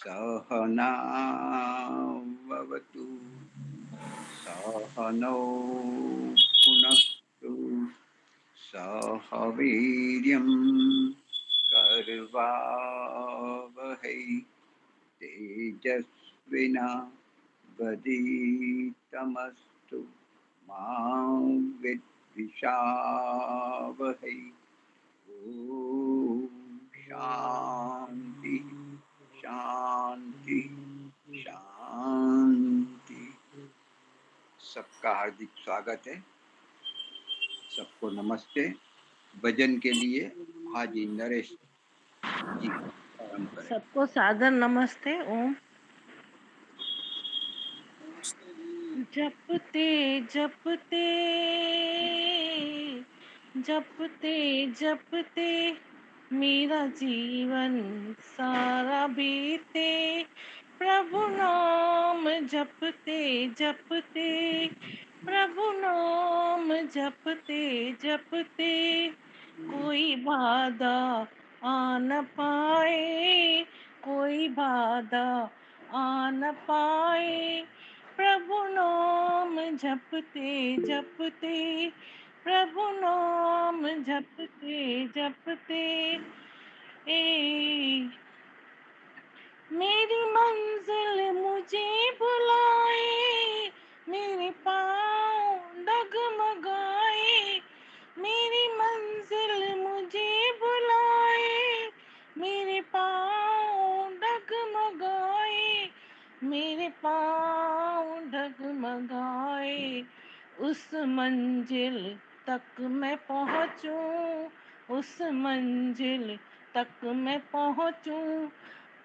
सहनावतु सहनौ पुनक्तु सह वीर्यं कर्वावहै तेजस्विनावधीतमस्तु मा विद्विषावहै। ओम शांति शांति शांति। सबका हार्दिक स्वागत है। सबको नमस्ते। भजन के लिए हाजी नरेश जी प्रारंभ करें। सबको सादर नमस्ते। ओम। जपते जपते जपते जपते मेरा जीवन सारा बीते, प्रभु नाम जपते जपते, प्रभु नाम जपते जपते, कोई बाधा आ न पाए, कोई बाधा आ न पाए, प्रभु नाम जपते जपते, प्रभु नाम जपते जपते। ए मेरी मंजिल मुझे बुलाए, मेरे पाँव डगमगाए, मेरी मंजिल मुझे बुलाए, मेरे पाँव डगमगाए, मेरे पाँव डगमगाए, उस मंजिल तक मैं पहुँचूं, उस मंजिल तक मैं पहुँचूं,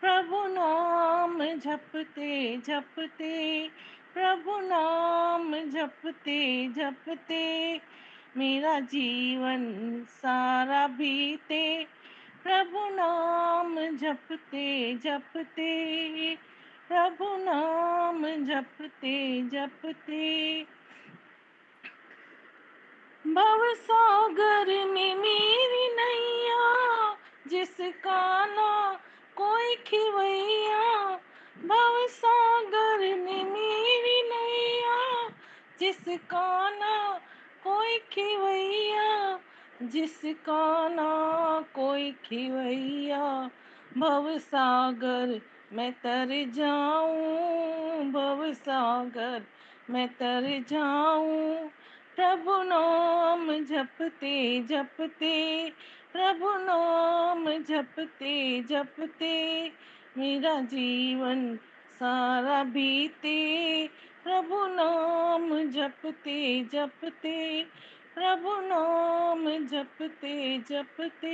प्रभु नाम जपते जपते, प्रभु नाम जपते जपते, मेरा जीवन सारा बीते, प्रभु नाम जपते जपते, प्रभु नाम जपते जपते। भव सागर में मेरी नैया, जिसका ना कोई खिवैया, भव सागर में मेरी नैया, जिसका ना कोई खिवैया, जिसका ना कोई खिवैया, भव सागर मैं तर जाऊं, भव सागर मैं तर जाऊं, प्रभु नाम जपते जपते, प्रभु नाम जपते जपते, मेरा जीवन सारा बीते, प्रभु नाम जपते जपते, प्रभु नाम जपते जपते।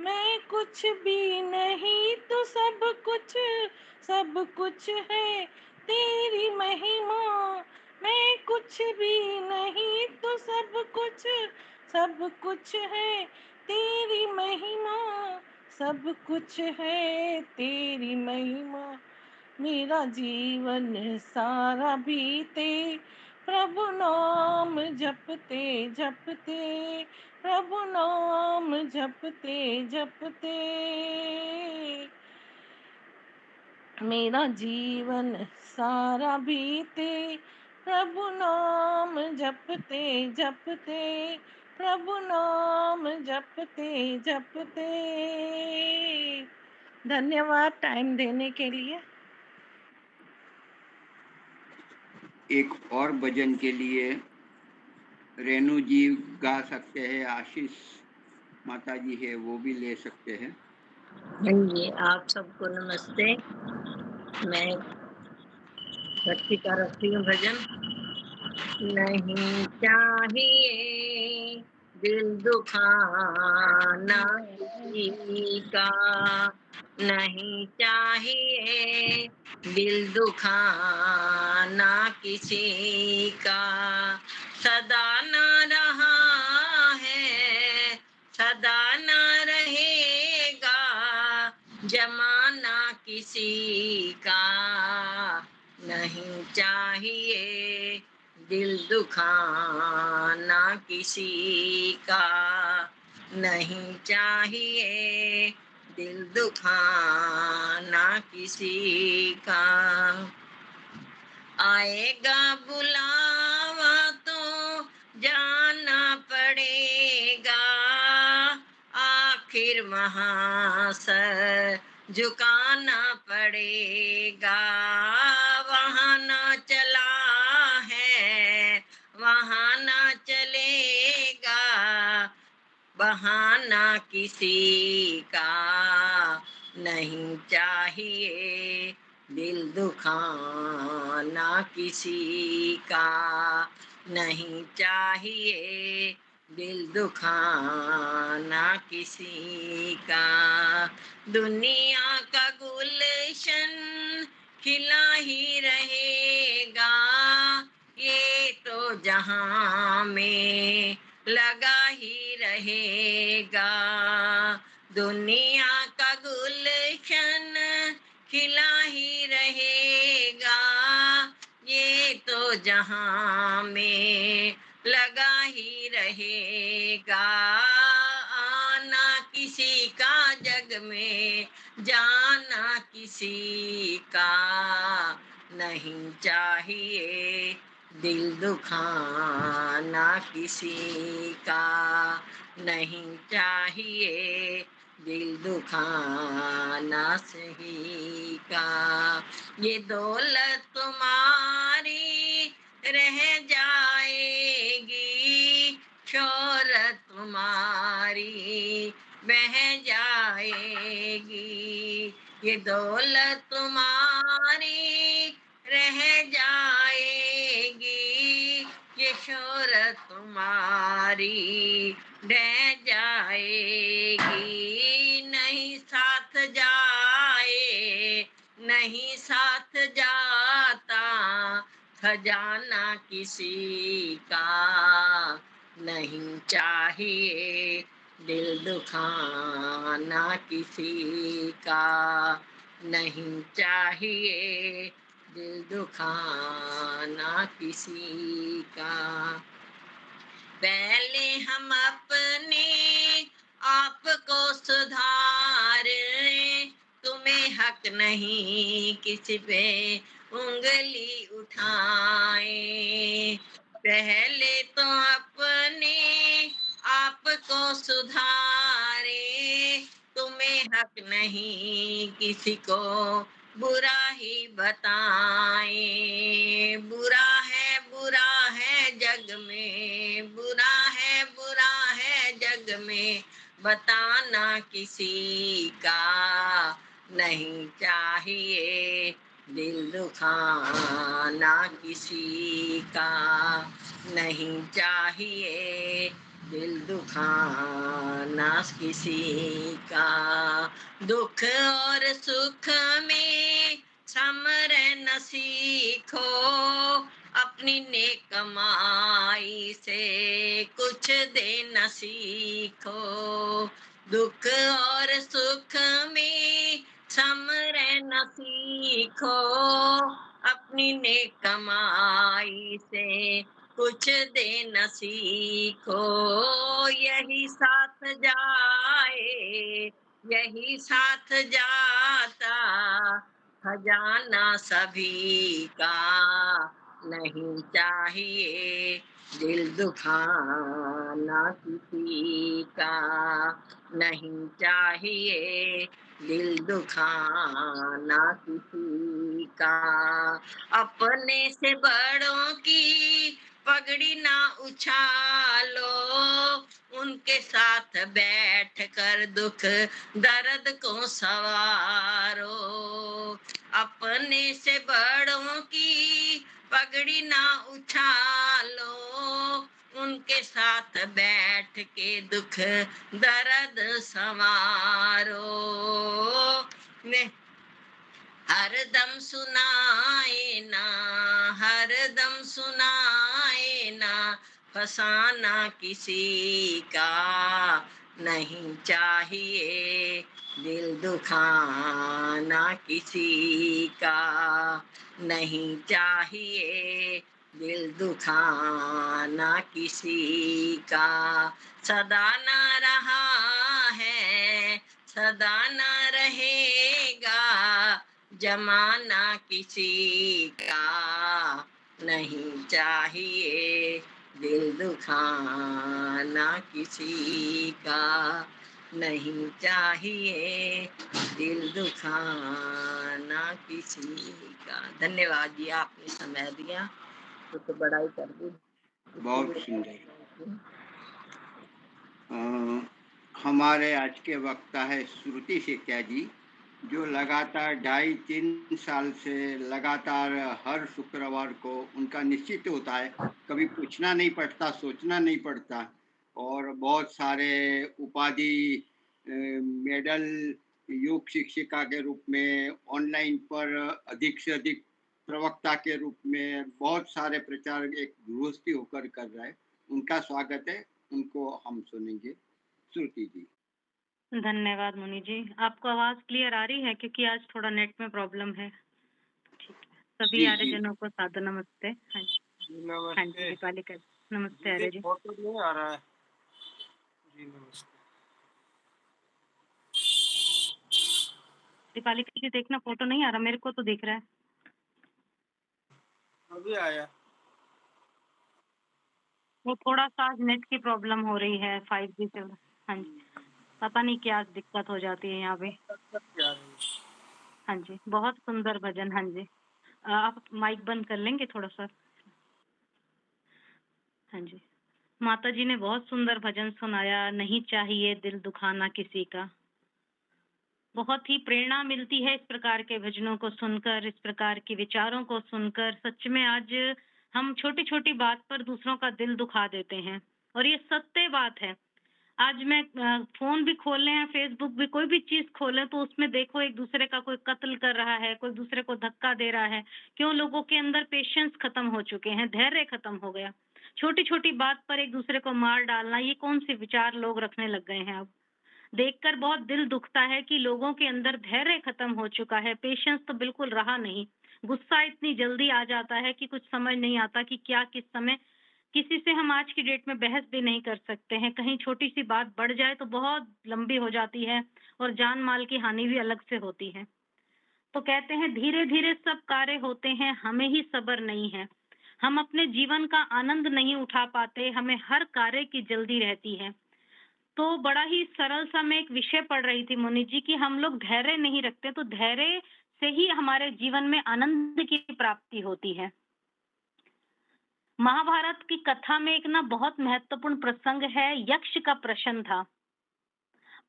मैं कुछ भी नहीं तो सब कुछ है तेरी महिमा, मैं कुछ भी नहीं तो सब कुछ है तेरी महिमा, सब कुछ है तेरी महिमा, मेरा जीवन सारा बीते, प्रभु नाम जपते जपते, प्रभु नाम जपते जपते, मेरा जीवन सारा बीते, प्रभु नाम जपते जपते, प्रभु नाम जपते जपते। धन्यवाद टाइम देने के लिए। एक और भजन के लिए रेणु जी गा सकते हैं, आशीष माता जी है वो भी ले सकते हैं। हाँ जी, आप सबको नमस्ते। मैं भक्ति का रखती हूँ भजन। नहीं चाहिए दिल दुखाना किसी का, नहीं चाहिए दिल दुखाना किसी का, सदा न रहा है सदा न रहेगा जमाना किसी का, नहीं चाहिए दिल दुखाना किसी का, नहीं चाहिए दिल दुखाना किसी का। आएगा बुलावा तो जाना पड़ेगा, आखिर महासर झुकाना पड़ेगा। वहाँ ना चला है, वहाँ ना चलेगा, बहाना किसी का नहीं चाहिए, दिल दुखाना किसी का नहीं चाहिए, दिल दुखाना किसी का। दुनिया का गुलशन खिला ही रहेगा, ये तो जहां में लगा ही रहेगा। दुनिया का गुलशन खिला ही रहेगा, ये तो जहां में लगा ही रहेगा। आना किसी का जग में, जाना किसी का नहीं चाहिए, दिल दुखाना किसी का नहीं चाहिए, दिल दुखाना सही का। ये दौलत तुम्हारी रह जाएगी, शोहरत तुम्हारी बह जाएगी। ये दौलत तुम्हारी रह जाएगी, ये शोहरत तुम्हारी ढह जाएगी। नहीं साथ जाए, नहीं साथ जाता, खजाना किसी का नहीं चाहिए, दिल दुखाना किसी का नहीं चाहिए, दिल दुखाना किसी का। पहले हम अपने आप को सुधारें, तुम्हें हक नहीं किसी पे उंगली उठाए। पहले तो अपने आप को सुधारे, तुम्हें हक नहीं किसी को बुरा ही बताए। बुरा है जग में, बुरा है जग में, बताना किसी का नहीं चाहिए, दिल दुखाना किसी का नहीं चाहिए, दिल दुखाना किसी का। दुख और सुख में सम रहना सीखो, अपनी नेक कमाई से कुछ देना सीखो। दुख और सुख में सम रहना सीखो, अपनी नेक कमाई से कुछ देना सीखो। यही साथ जाए, यही साथ जाता, खजाना सभी का नहीं चाहिए, दिल दुखाना किसी का नहीं चाहिए, दिल दुखाना किसी का। अपने से बड़ों की पगड़ी ना उछालो, उनके साथ बैठ कर दुख दर्द को सवारो। अपने से बड़ों की पगड़ी ना उछालो, उनके साथ बैठ के दुख दर्द संवारो। हर दम सुनाए ना, हर दम सुनाए ना, फसाना किसी का नहीं चाहिए, दिल दुखाना किसी का नहीं चाहिए, दिल दुखाना किसी का। सदा ना रहा है, सदा न रहेगा जमाना किसी का, नहीं चाहिए दिल दुखाना किसी का, नहीं चाहिए दिल दुखाना किसी का। धन्यवाद जी, आपने समय दिया तो बड़ाई कर दी, इसके बहुत लिए सुंदर। thank you। हमारे आज के वक्ता है श्रुति सेठिया जी, जो लगातार 2.5-3 साल से लगातार हर शुक्रवार को उनका निश्चित होता है, कभी पूछना नहीं पड़ता, सोचना नहीं पड़ता, और बहुत सारे उपाधि, मेडल, योग शिक्षिका के रूप में, ऑनलाइन पर अधिक से अधिक प्रवक्ता के रूप में बहुत सारे प्रचार एक गृहस्थी होकर कर रहा है। उनका स्वागत है, उनको हम सुनेंगे। श्रुति जी। धन्यवाद मुनि जी। आपको आवाज क्लियर आ रही है? क्योंकि आज थोड़ा नेट में प्रॉब्लम है। ठीक है, सभी जी जी आर्यजनों को सादर नमस्ते। हाँ जी, हाँ जी, नमस्ते। दीपाली कर नमस्ते आर्य जी। फोटो नहीं आ रहा है जी। नमस्ते दीपाली जी, देखना फोटो नहीं आ रहा, मेरे को तो दिख रहा है। अभी आया। वो थोड़ा सा आज नेट की प्रॉब्लम हो रही है, 5G से। हाँ जी, पता नहीं क्या दिक्कत हो जाती है यहाँ पे। क्या रही है? हाँ जी, बहुत सुंदर भजन। हाँ जी, आप माइक बंद कर लेंगे थोड़ा सा? हाँ जी, माता जी ने बहुत सुंदर भजन सुनाया, नहीं चाहिए दिल दुखाना किसी का। बहुत ही प्रेरणा मिलती है इस प्रकार के भजनों को सुनकर, इस प्रकार के विचारों को सुनकर। सच में आज हम छोटी छोटी बात पर दूसरों का दिल दुखा देते हैं, और ये सत्य बात है। आज मैं फोन भी खोल लें, फेसबुक भी, कोई भी चीज खोलें तो उसमें देखो एक दूसरे का कोई कत्ल कर रहा है, कोई दूसरे को धक्का दे रहा है। क्यों? लोगों के अंदर पेशेंस खत्म हो चुके हैं, धैर्य खत्म हो गया। छोटी छोटी बात पर एक दूसरे को मार डालना, ये कौन से विचार लोग रखने लग गए हैं अब। देखकर बहुत दिल दुखता है कि लोगों के अंदर धैर्य खत्म हो चुका है, पेशेंस तो बिल्कुल रहा नहीं। गुस्सा इतनी जल्दी आ जाता है कि कुछ समझ नहीं आता कि क्या किस समय। किसी से हम आज की डेट में बहस भी नहीं कर सकते हैं, कहीं छोटी सी बात बढ़ जाए तो बहुत लंबी हो जाती है, और जान माल की हानि भी अलग से होती है। तो कहते हैं धीरे धीरे सब कार्य होते हैं, हमें ही सब्र नहीं है। हम अपने जीवन का आनंद नहीं उठा पाते, हमें हर कार्य की जल्दी रहती है। तो बड़ा ही सरल सा मैं एक विषय पढ़ रही थी मुनि जी, कि हम लोग धैर्य नहीं रखते, तो धैर्य से ही हमारे जीवन में आनंद की प्राप्ति होती है। महाभारत की कथा में एक ना बहुत महत्वपूर्ण प्रसंग है, यक्ष का प्रश्न था।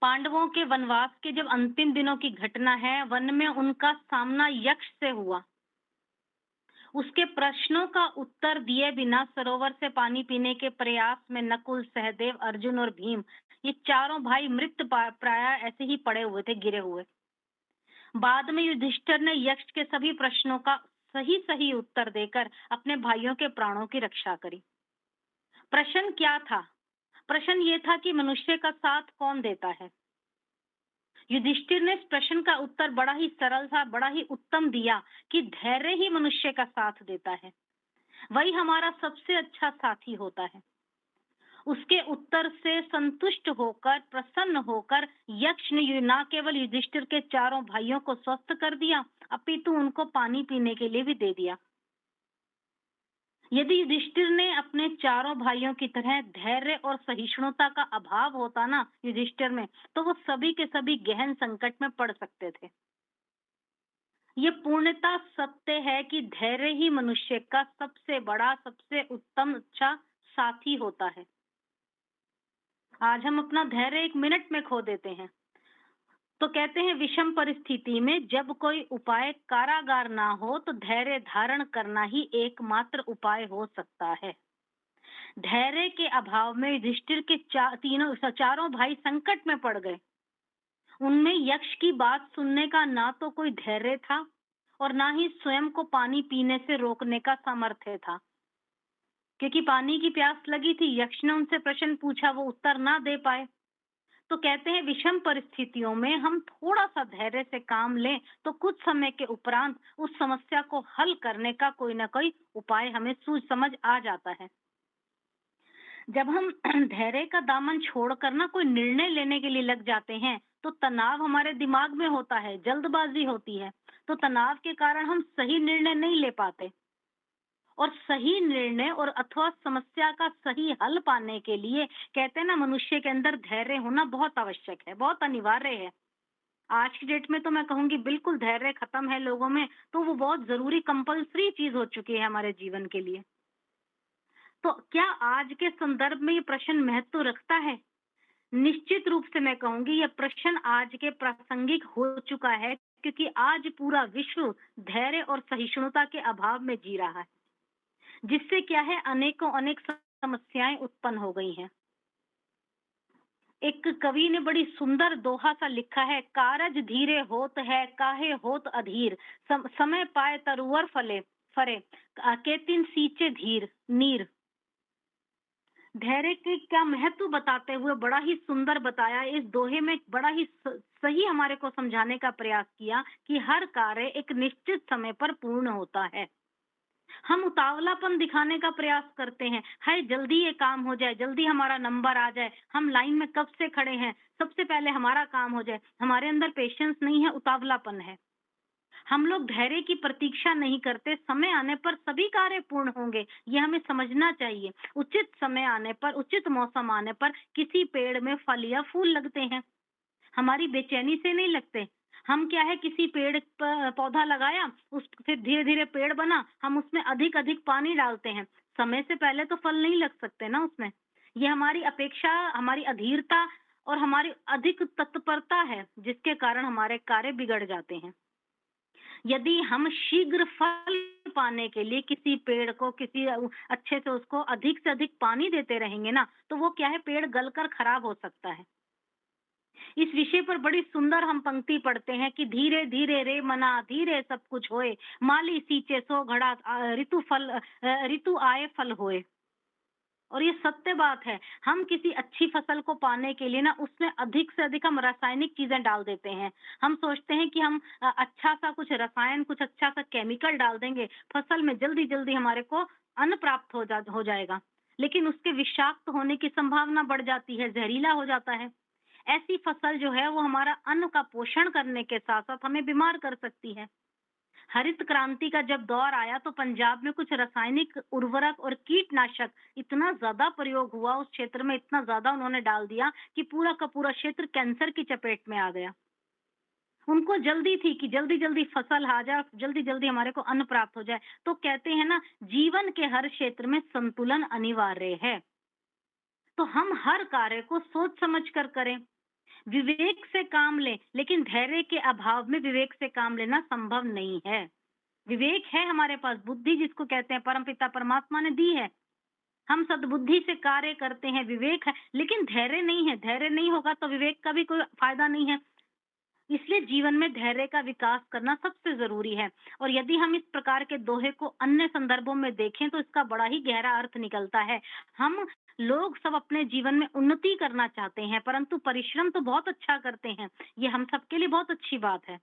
पांडवों के वनवास के जब अंतिम दिनों की घटना है, वन में उनका सामना यक्ष से हुआ। उसके प्रश्नों का उत्तर दिए बिना सरोवर से पानी पीने के प्रयास में नकुल, सहदेव, अर्जुन और भीम, ये चारों भाई मृत प्राय ऐसे ही पड़े हुए थे, गिरे हुए। बाद में युधिष्ठिर ने यक्ष के सभी प्रश्नों का सही सही उत्तर देकर अपने भाइयों के प्राणों की रक्षा करी। प्रश्न क्या था? प्रश्न ये था कि मनुष्य का साथ कौन देता है। युधिष्ठिर ने इस प्रश्न का उत्तर बड़ा ही सरल था, बड़ा ही उत्तम दिया कि धैर्य ही मनुष्य का साथ देता है, वही हमारा सबसे अच्छा साथी होता है। उसके उत्तर से संतुष्ट होकर, प्रसन्न होकर यक्ष ने न केवल युधिष्ठिर के चारों भाइयों को स्वस्थ कर दिया, अपितु उनको पानी पीने के लिए भी दे दिया। यदि युधिष्ठिर ने अपने चारों भाइयों की तरह धैर्य और सहिष्णुता का अभाव होता ना युधिष्ठिर में, तो वो सभी के सभी गहन संकट में पड़ सकते थे। ये पूर्णता सत्य है कि धैर्य ही मनुष्य का सबसे बड़ा, सबसे उत्तम, अच्छा साथी होता है। आज हम अपना धैर्य 1 मिनट में खो देते हैं। तो कहते हैं विषम परिस्थिति में जब कोई उपाय कारागार ना हो, तो धैर्य धारण करना ही एकमात्र उपाय हो सकता है। धैर्य के अभाव में युधिष्ठिर के चारों भाई संकट में पड़ गए। उनमें यक्ष की बात सुनने का ना तो कोई धैर्य था, और ना ही स्वयं को पानी पीने से रोकने का सामर्थ्य था। क्योंकि पानी की प्यास लगी थी, यक्ष ने उनसे प्रश्न पूछा, वो उत्तर ना दे पाए। तो कहते हैं विषम परिस्थितियों में हम थोड़ा सा धैर्य से काम लें, तो कुछ समय के उपरांत उस समस्या को हल करने का कोई ना कोई उपाय हमें सूझ समझ आ जाता है। जब हम धैर्य का दामन छोड़कर ना कोई निर्णय लेने के लिए लग जाते हैं, तो तो तनाव हमारे दिमाग में होता है, जल्दबाजी होती है, तो तनाव के कारण हम सही निर्णय नहीं ले पाते। और सही निर्णय और अथवा समस्या का सही हल पाने के लिए कहते हैं ना, मनुष्य के अंदर धैर्य होना बहुत आवश्यक है, बहुत अनिवार्य है। आज की डेट में तो मैं कहूंगी बिल्कुल धैर्य खत्म है लोगों में, तो वो बहुत जरूरी कंपल्सरी चीज हो चुकी है हमारे जीवन के लिए। तो क्या आज के संदर्भ में ये प्रश्न महत्व रखता है? निश्चित रूप से मैं कहूंगी यह प्रश्न आज के प्रासंगिक हो चुका है, क्योंकि आज पूरा विश्व धैर्य और सहिष्णुता के अभाव में जी रहा है, जिससे क्या है अनेकों अनेक समस्याएं उत्पन्न हो गई हैं। एक कवि ने बड़ी सुंदर दोहा सा लिखा है, कारज धीरे होत है काहे होत अधीर, समय पाए तरुवर फले फरे, केतिन सींचे धीर नीर। धैर्य के क्या महत्व बताते हुए बड़ा ही सुंदर बताया इस दोहे में, बड़ा ही सही हमारे को समझाने का प्रयास किया कि हर कार्य एक निश्चित समय पर पूर्ण होता है। हम उतावलापन दिखाने का प्रयास करते हैं, हाय जल्दी ये काम हो जाए, जल्दी हमारा नंबर आ जाए, हम लाइन में कब से खड़े हैं, सबसे पहले हमारा काम हो जाए। हमारे अंदर पेशेंस नहीं है, उतावलापन है। हम लोग धैर्य की प्रतीक्षा नहीं करते, समय आने पर सभी कार्य पूर्ण होंगे, ये हमें समझना चाहिए। उचित समय आने पर, उचित मौसम आने पर किसी पेड़ में फल या फूल लगते हैं, हमारी बेचैनी से नहीं लगते। हम क्या है, किसी पेड़ पौधा लगाया, उस फिर धीरे धीरे पेड़ बना, हम उसमें अधिक अधिक पानी डालते हैं, समय से पहले तो फल नहीं लग सकते ना उसमें। ये हमारी अपेक्षा, हमारी अधीरता और हमारी अधिक तत्परता है, जिसके कारण हमारे कार्य बिगड़ जाते हैं। यदि हम शीघ्र फल पाने के लिए किसी पेड़ को किसी अच्छे से उसको अधिक से अधिक पानी देते रहेंगे ना, तो वो क्या है, पेड़ गलकर खराब हो सकता है। इस विषय पर बड़ी सुंदर हम पंक्ति पढ़ते हैं कि धीरे धीरे रे मना धीरे सब कुछ होए, माली सींचे सो घड़ा ऋतु आए फल होए। और ये सत्य बात है। हम किसी अच्छी फसल को पाने के लिए ना उसमें अधिक से अधिक हम रासायनिक चीजें डाल देते हैं। हम सोचते हैं कि हम अच्छा सा कुछ रसायन, कुछ अच्छा सा केमिकल डाल देंगे, फसल में जल्दी जल्दी हमारे को अन्न प्राप्त हो जाएगा, लेकिन उसके विषाक्त होने की संभावना बढ़ जाती है, जहरीला हो जाता है। ऐसी फसल जो है वो हमारा अन्न का पोषण करने के साथ साथ हमें बीमार कर सकती है। हरित क्रांति का जब दौर आया तो पंजाब में कुछ रासायनिक उर्वरक और कीटनाशक इतना ज्यादा प्रयोग हुआ, उस क्षेत्र में इतना ज्यादा उन्होंने डाल दिया कि पूरा का पूरा क्षेत्र कैंसर की चपेट में आ गया। उनको जल्दी थी कि जल्दी जल्दी फसल आ जाए, जल्दी जल्दी हमारे को अन्न प्राप्त हो जाए। तो कहते हैं ना, जीवन के हर क्षेत्र में संतुलन अनिवार्य है। तो हम हर कार्य को सोच समझ कर करें, विवेक से काम लें, लेकिन धैर्य के अभाव में विवेक से काम लेना संभव नहीं है। विवेक है हमारे पास, बुद्धि जिसको कहते हैं परमपिता परमात्मा ने दी है, हम सद्बुद्धि से कार्य करते हैं, विवेक है, लेकिन धैर्य नहीं है। धैर्य नहीं होगा तो विवेक का भी कोई फायदा नहीं है। इसलिए जीवन में धैर्य का विकास करना सबसे जरूरी है। और यदि हम इस प्रकार के दोहे को अन्य संदर्भों में देखें तो इसका बड़ा ही गहरा अर्थ निकलता है। हम लोग सब अपने जीवन में उन्नति करना चाहते हैं, परंतु परिश्रम तो बहुत अच्छा करते हैं, ये हम सबके लिए बहुत अच्छी बात है।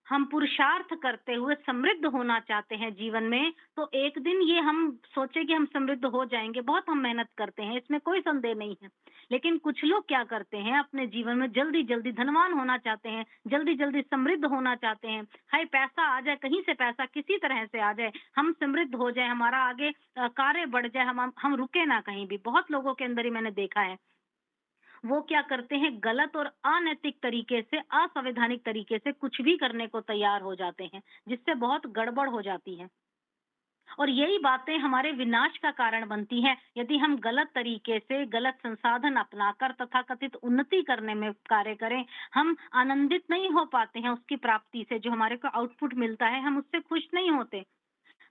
हम पुरुषार्थ करते हुए समृद्ध होना चाहते हैं जीवन में, तो एक दिन ये हम सोचे कि हम समृद्ध हो जाएंगे, बहुत हम मेहनत करते हैं, इसमें कोई संदेह नहीं है। लेकिन कुछ लोग क्या करते हैं, अपने जीवन में जल्दी जल्दी धनवान होना चाहते हैं, जल्दी जल्दी समृद्ध होना चाहते हैं। हाय पैसा आ जाए, कहीं से पैसा किसी तरह से आ जाए, हम समृद्ध हो जाए, हमारा आगे कार्य बढ़ जाए, हम रुके ना कहीं भी। बहुत लोगों के अंदर ही मैंने देखा है, वो क्या करते हैं, गलत और अनैतिक तरीके से, असंवैधानिक तरीके से कुछ भी करने को तैयार हो जाते हैं, जिससे बहुत गड़बड़ हो जाती है। और यही बातें हमारे विनाश का कारण बनती हैं। यदि हम गलत तरीके से गलत संसाधन अपनाकर तथाकथित उन्नति करने में कार्य करें, हम आनंदित नहीं हो पाते हैं उसकी प्राप्ति से। जो हमारे को आउटपुट मिलता है, हम उससे खुश नहीं होते।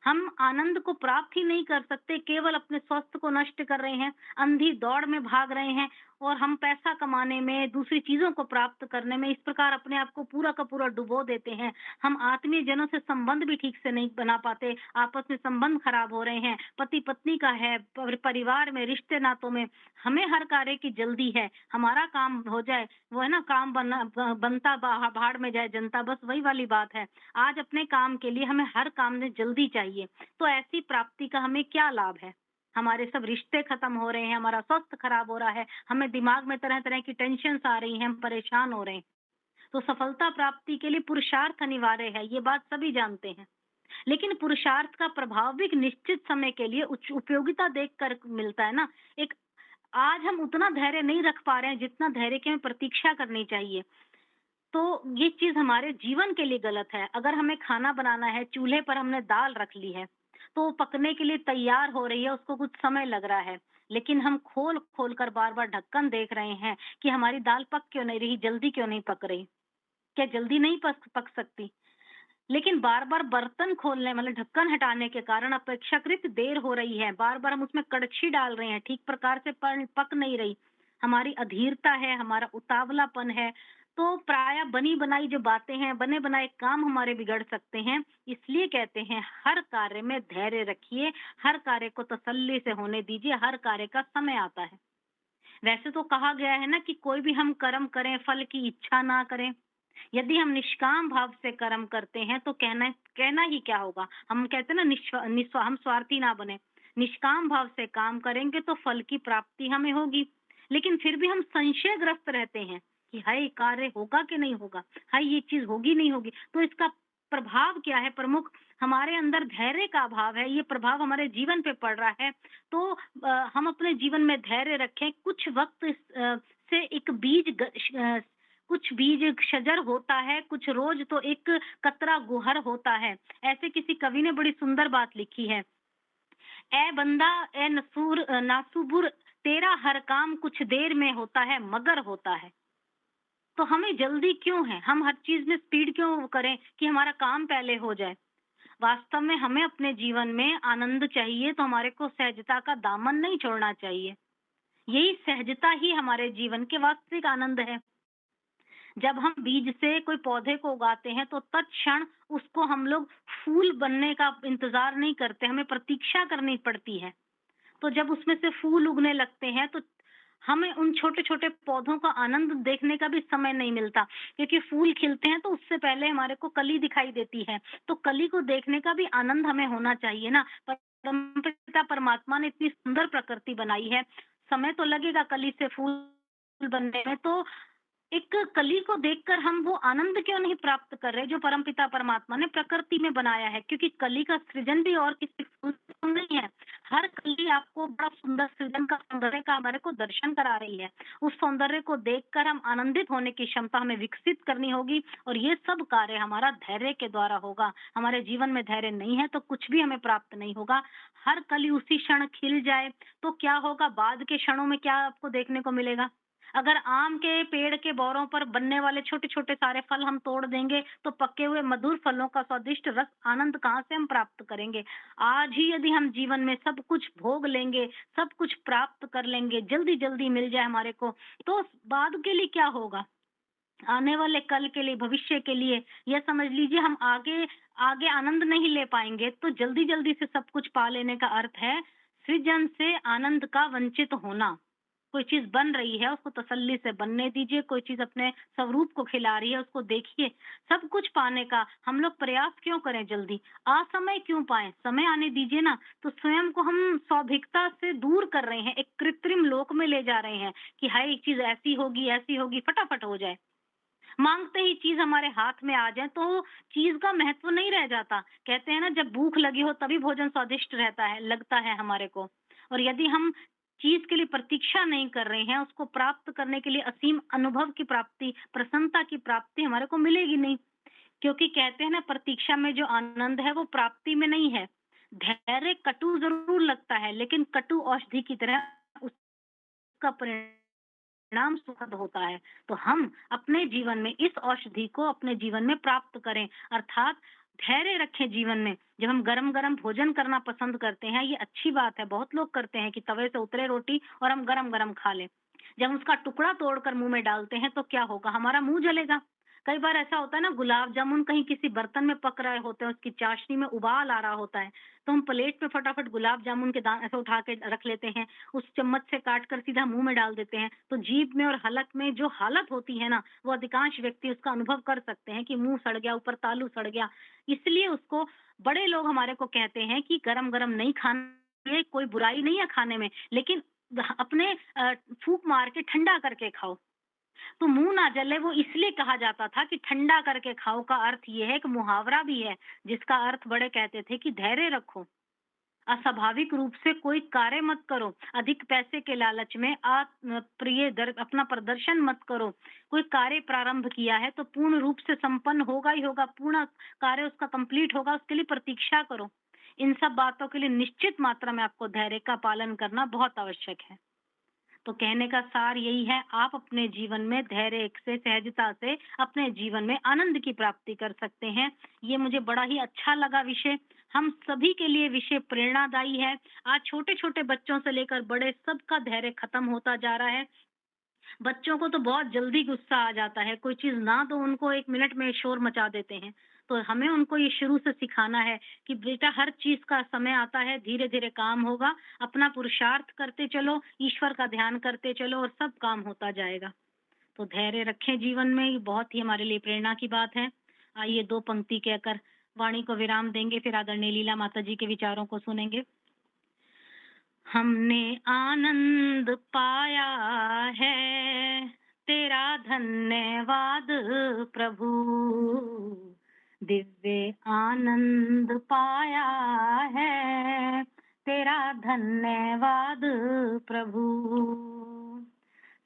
हम आनंद को प्राप्त ही नहीं कर सकते, केवल अपने स्वास्थ्य को नष्ट कर रहे हैं, अंधी दौड़ में भाग रहे हैं, और हम पैसा कमाने में, दूसरी चीजों को प्राप्त करने में इस प्रकार अपने आप को पूरा का पूरा डुबो देते हैं। हम आत्मीय जनों से संबंध भी ठीक से नहीं बना पाते, आपस में संबंध खराब हो रहे हैं, पति पत्नी का है, परिवार में, रिश्ते नातों में। हमें हर कार्य की जल्दी है, हमारा काम हो जाए, वो है ना, काम बनता भाड़ में जाए जनता, बस वही वाली बात है। आज अपने काम के लिए हमें हर काम में जल्दी चाहिए, तो ऐसी प्राप्ति का हमें क्या लाभ है? हमारे सब रिश्ते खत्म हो रहे हैं, हमारा स्वास्थ्य खराब हो रहा है, हमें दिमाग में तरह-तरह की टेंशन्स आ रही हैं, हम परेशान हो रहे हैं। तो सफलता प्राप्ति के लिए पुरुषार्थ अनिवार्य है, ये बात सभी जानते हैं। लेकिन पुरुषार्थ का प्रभाव भी एक निश्चित समय के लिए उपयोगिता देखकर मिलता है ना। एक आज हम उतना धैर्य नहीं रख पा रहे हैं जितना धैर्य की हमें प्रतीक्षा करनी चाहिए। तो ये चीज़ हमारे जीवन के लिए गलत है। अगर हमें खाना बनाना है, चूल्हे पर हमने दाल रख ली है, तो वो पकने के लिए तैयार हो रही है, उसको कुछ समय लग रहा है। लेकिन हम खोल-खोल कर बार-बार ढक्कन देख रहे हैं कि हमारी दाल पक क्यों नहीं रही, जल्दी क्यों नहीं पक रही? क्या जल्दी नहीं पक पक सकती? लेकिन बार-बार बर्तन खोलने मतलब ढक्कन हटाने के कारण अपेक्षाकृत देर हो रही है। बार-बार हम उसमें कड़छी डाल रहे हैं, ठीक प्रकार से पक नहीं रही। हमारी अधीरता है, हमारा उतावलापन है। तो प्रायः बनी-बनाई जो बातें हैं, बने-बनाए काम हमारे बिगड़ सकते हैं। इसलिए कहते हैं हर कार्य में धैर्य रखिए, हर कार्य को तसल्ली से होने दीजिए, हर कार्य का समय आता है। वैसे तो कहा गया है ना कि कोई भी हम कर्म करें, फल की इच्छा ना करें। यदि हम निष्काम भाव से कर्म करते हैं तो कहना कहना ही क्या होगा? हम कहते हैं ना हम स्वार्थी ना बने। निष्काम भाव से काम करेंगे तो फल की प्राप्ति हमें होगी। लेकिन फिर भी हम संशयग्रस्त रहते हैं कि हाय कार्य होगा कि नहीं होगा? हाय ये चीज़ होगी नहीं होगी? तो इसका प्रभाव क्या है प्रमुख? हमारे अंदर धैर्य का अभाव है, ये प्रभाव हमारे जीवन पे पड़ रहा है। तो हम अपने जीवन में धैर्य रखें। कुछ वक़्त से एक कुछ बीज एक शजर होता है, कुछ रोज तो एक कतरा गुहर होता है। ऐसे किसी कवि ने बड़ी सुंदर बात लिखी है। ए बंदा ए नासुबुर तेरा हर काम कुछ देर में होता है मगर होता है। तो हमें जल्दी क्यों है? हम हर चीज़ में स्पीड क्यों करें कि हमारा काम पहले हो जाए? वास्तव में हमें अपने जीवन में आनंद चाहिए तो हमारे को सहजता का दामन नहीं छोड़ना चाहिए। यही सहजता ही हमारे जीवन के वास्तविक आनंद है। जब हम बीज से कोई पौधे को उगाते हैं तो तत्क्षण उसको हम लोग फूल बनने का इंतजार नहीं करते, हमें प्रतीक्षा करनी पड़ती है। तो जब उसमें से फूल उगने लगते हैं तो हमें उन छोटे-छोटे पौधों का आनंद देखने का भी समय नहीं मिलता, क्योंकि फूल खिलते हैं तो उससे पहले हमारे को कली दिखाई देती है। तो कली को देखने का भी आनंद हमें होना चाहिए ना। परमपिता परमात्मा ने इतनी सुंदर प्रकृति बनाई है, समय तो लगेगा कली से फूल बनने में, तो एक कली को देखकर हम वो आनंद क्यों नहीं प्राप्त कर रहे जो परमपिता परमात्मा ने प्रकृति में बनाया है? क्योंकि कली का सृजन भी और किसी फूल से नहीं है। हर कली आपको बड़ा सुंदर सृजन का सौंदर्य का हमारे को दर्शन करा रही है। उस सौंदर्य को देखकर हम आनंदित होने की क्षमता हमें विकसित करनी होगी और ये सब कार्य हमारा धैर्य के द्वारा होगा। हमारे जीवन में धैर्य नहीं है तो कुछ भी हमें प्राप्त नहीं होगा। हर कली उसी क्षण खिल जाए तो क्या होगा? बाद के क्षणों में क्या आपको देखने को मिलेगा? अगर आम के पेड़ के बौरों पर बनने वाले छोटे-छोटे सारे फल हम तोड़ देंगे, तो पके हुए मधुर फलों का स्वादिष्ट रस आनंद कहाँ से हम प्राप्त करेंगे? आज ही यदि हम जीवन में सब कुछ भोग लेंगे, सब कुछ प्राप्त कर लेंगे, जल्दी-जल्दी मिल जाए हमारे को, तो बाद के लिए क्या होगा? आने वाले कल के लिए, भविष्य के लिए, या समझ लीजिए हम आगे आगे आनंद नहीं ले पाएँगे, तो जल्दी-जल्दी से सब कुछ पा लेने का अर्थ है, सृजन से आनंद का वंचित होना। कोई चीज़ बन रही है, उसको तसल्ली से बनने दीजिए, कोई चीज़ अपने स्वरूप को खिला रही है, उसको देखिए। सब कुछ पाने का हम लोग प्रयास क्यों करें जल्दी? असमय क्यों पाएँ? समय आने दीजिए ना, तो स्वयं को हम स्वाभाविकता से दूर कर रहे हैं, एक कृत्रिम लोक में ले जा रहे हैं कि हाय एक चीज़ ऐसी होगी, फटाफट हो जाए। माँगते ही चीज़ हमारे हाथ में आ जाए तो चीज़ का महत्व नहीं रह जाता। कहते हैं ना जब भूख लगी हो तभी भोजन स्वादिष्ट रहता है लगता है हमारे को। और यदि हम चीज़ के लिए प्रतीक्षा नहीं कर रहे हैं, उसको प्राप्त करने के लिए असीम अनुभव की प्राप्ति, प्रसन्नता की प्राप्ति हमारे को मिलेगी नहीं। क्योंकि कहते हैं ना प्रतीक्षा में जो आनंद है वो प्राप्ति में नहीं है। धैर्य कटु ज़रूर लगता है लेकिन कटु औषधि की तरह उसका परिणाम सुखद होता है। तो हम अपने जीवन में इस औषधि को अपने जीवन में प्राप्त करें, अर्थात धैर्य रखें जीवन में। जब हम गरम-गरम भोजन करना पसंद करते हैं, ये अच्छी बात है, बहुत लोग करते हैं कि तवे से उतरे रोटी और हम गरम-गरम खा लें। जब हम उसका टुकड़ा तोड़कर मुँह में डालते हैं तो क्या होगा? हमारा मुँह जलेगा। कई बार ऐसा होता है ना गुलाब जामुन कहीं किसी बर्तन में पक रहे होते हैं, उसकी चाशनी में उबाल आ रहा होता है, तो हम प्लेट में फटाफट गुलाब जामुन के दाने ऐसे उठा के रख लेते हैं, उस चम्मच से काट कर सीधा मुँह में डाल देते हैं। तो जीभ में और हलक में जो हालत होती है ना, वो अधिकांश व्यक्ति उसका अनुभव कर सकते हैं कि मुँह सड़ गया, ऊपर तालू सड़ गया। इसलिए उसको बड़े लोग हमारे को कहते हैं कि गरम-गरम नहीं खाना ये कोई बुराई नहीं है खाने में, लेकिन अपने फूँक मार के ठंडा करके खाओ। तो मुँह ना जले वो इसलिए कहा जाता था कि ठंडा करके खाओ का अर्थ ये है, एक मुहावरा भी है, जिसका अर्थ बड़े कहते थे कि धैर्य रखो। अस्वाभाविक रूप से कोई कार्य मत करो, अधिक पैसे के लालच में अपना प्रदर्शन मत करो। कोई कार्य प्रारंभ किया है तो पूर्ण रूप से संपन्न होगा ही होगा, पूर्ण कार्य उसका कंप्लीट होगा, उसके लिए प्रतीक्षा करो। इन सब बातों के लिए निश्चित मात्रा में आपको धैर्य का पालन करना बहुत आवश्यक है। तो कहने का सार यही है, आप अपने जीवन में धैर्य से, सहजता से अपने जीवन में आनंद की प्राप्ति कर सकते हैं। ये मुझे बड़ा ही अच्छा लगा विषय, हम सभी के लिए विषय प्रेरणादायी है। आज छोटे-छोटे बच्चों से लेकर बड़े सबका धैर्य खत्म होता जा रहा है। बच्चों को तो बहुत जल्दी गुस्सा आ जाता है, कोई चीज़ ना दो उनको 1 मिनट में शोर मचा देते हैं। तो हमें उनको ये शुरू से सिखाना है कि बेटा हर चीज़ का समय आता है, धीरे-धीरे काम होगा, अपना पुरुषार्थ करते चलो, ईश्वर का ध्यान करते चलो और सब काम होता जाएगा। तो धैर्य रखें जीवन में, ये बहुत ही हमारे लिए प्रेरणा की बात है। आइए 2 पंक्ति कहकर वाणी को विराम देंगे, फिर आदरणीय लीला माता जी के विचारों को सुनेंगे। हमने आनंद पाया है, तेरा धन्यवाद प्रभु। दिव्य आनंद पाया है, तेरा धन्यवाद प्रभु।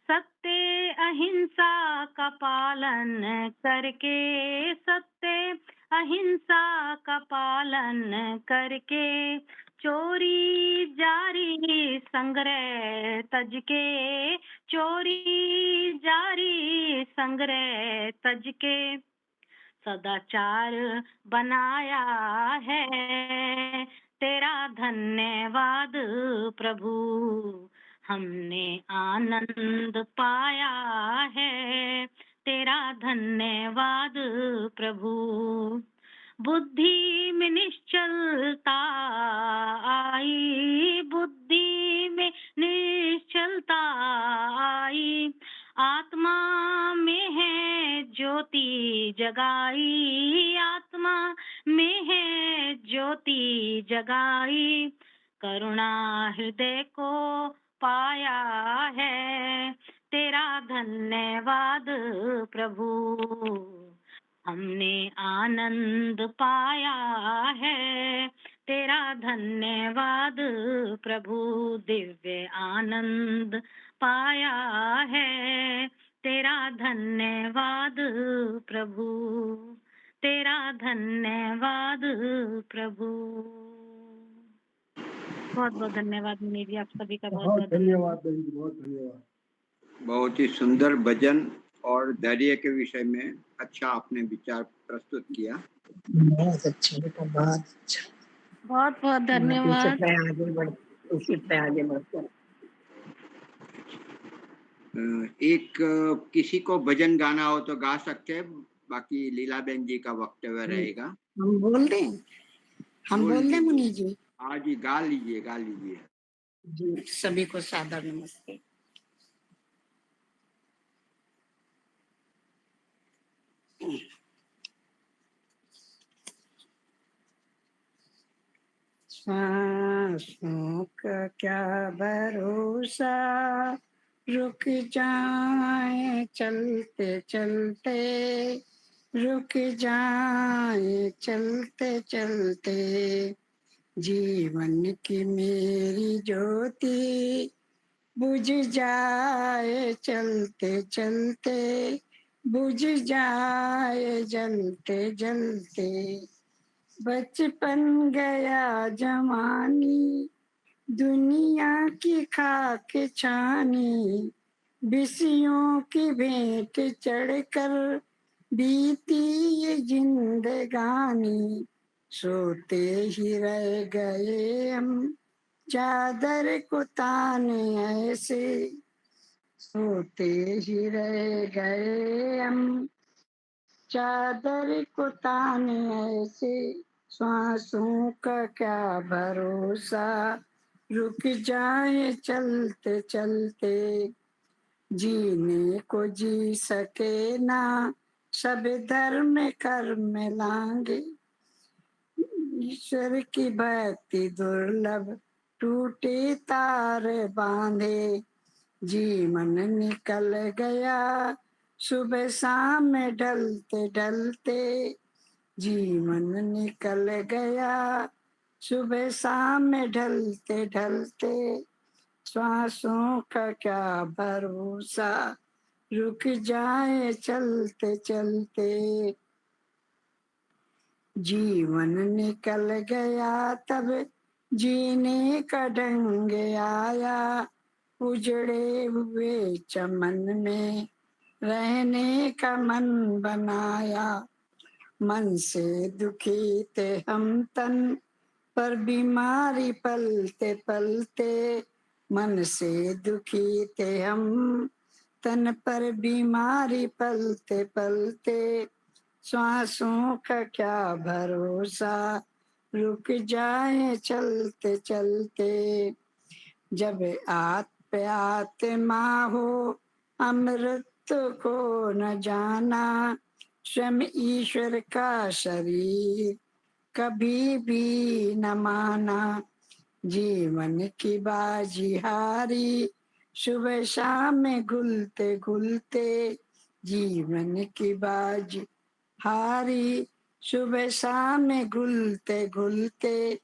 सत्य अहिंसा का पालन करके, सत्य अहिंसा का पालन करके, चोरी जारी संग्रह तज के, चोरी जारी संग्रह तज के, सदाचार बनाया है, तेरा धन्यवाद प्रभु। हमने आनंद पाया है, तेरा धन्यवाद प्रभु। बुद्धि में निश्चलता आई, बुद्धि में निश्चलता आई, आत्मा में है ज्योति जगाई, आत्मा में है ज्योति जगाई, करुणा हृदय को पाया है, तेरा धन्यवाद प्रभु। हमने आनंद पाया है, तेरा धन्यवाद प्रभु। दिव्य आनंद पाया है, तेरा धन्यवाद प्रभु, तेरा धन्यवाद प्रभु। बहुत बहुत धन्यवाद मुनि जी, आप सभी का बहुत बहुत धन्यवाद बहन जी, बहुत धन्यवाद। बहुत ही सुंदर भजन और धैर्य के विषय में अच्छा आपने विचार प्रस्तुत किया। बहुत अच्छा बेटा, बहुत अच्छा। बहुत बहुत धन्यवाद। इसी पे आगे बढ़ते। एक किसी को भजन गाना हो तो गा सकते हैं, बाकी लीला बहन जी का वक्तव्य रहेगा। हम बोल दें, हम बोल दें मुनि जी? हाँ जी, गा लीजिए, गा लीजिए जी। सभी को सादर नमस्ते। सांसों का क्या भरोसा, रुक जाए चलते चलते, रुक जाए चलते चलते, जीवन की मेरी ज्योति बुझ जाए चलते चलते, बुझ जाए जलते जलते, बचपन गया जवानी, दुनिया की खाक छानी, विषयों की भेंट चढ़कर बीती ये जिंदगानी, सोते ही रह गए हम चादर को ताने ऐसे, सोते ही रह गए हम चादर को ताने ऐसे, सांसों का क्या भरोसा, रुक जाए चलते चलते, जीने को जी सके ना सब धर्म कर्म लांगे, ईश्वर की भक्ति दुर्लभ टूटे तार बांधे, जी मन निकल गया सुबह शाम में ढलते ढलते, जी मन निकल गया सुबह शाम में ढलते ढलते, श्वासों का क्या भरोसा रुक जाए चलते चलते, जीवन निकल गया तब जीने का ढंग आया, उजड़े हुए चमन में रहने का मन बनाया, मन से दुखी थे हम तन पर बीमारी पलते पलते, मन से दुखी थे हम तन पर बीमारी पलते पलते, श्वासों का क्या भरोसा रुक जाए चलते चलते, जब आत्मा हो अमृत को न जाना, स्वयं ईश्वर का शरीर कभी भी न माना, जीवन की बाजी हारी सुबह शाम में घुलते घुलते, जीवन की बाजी हारी सुबह शाम में घुलते घुलते,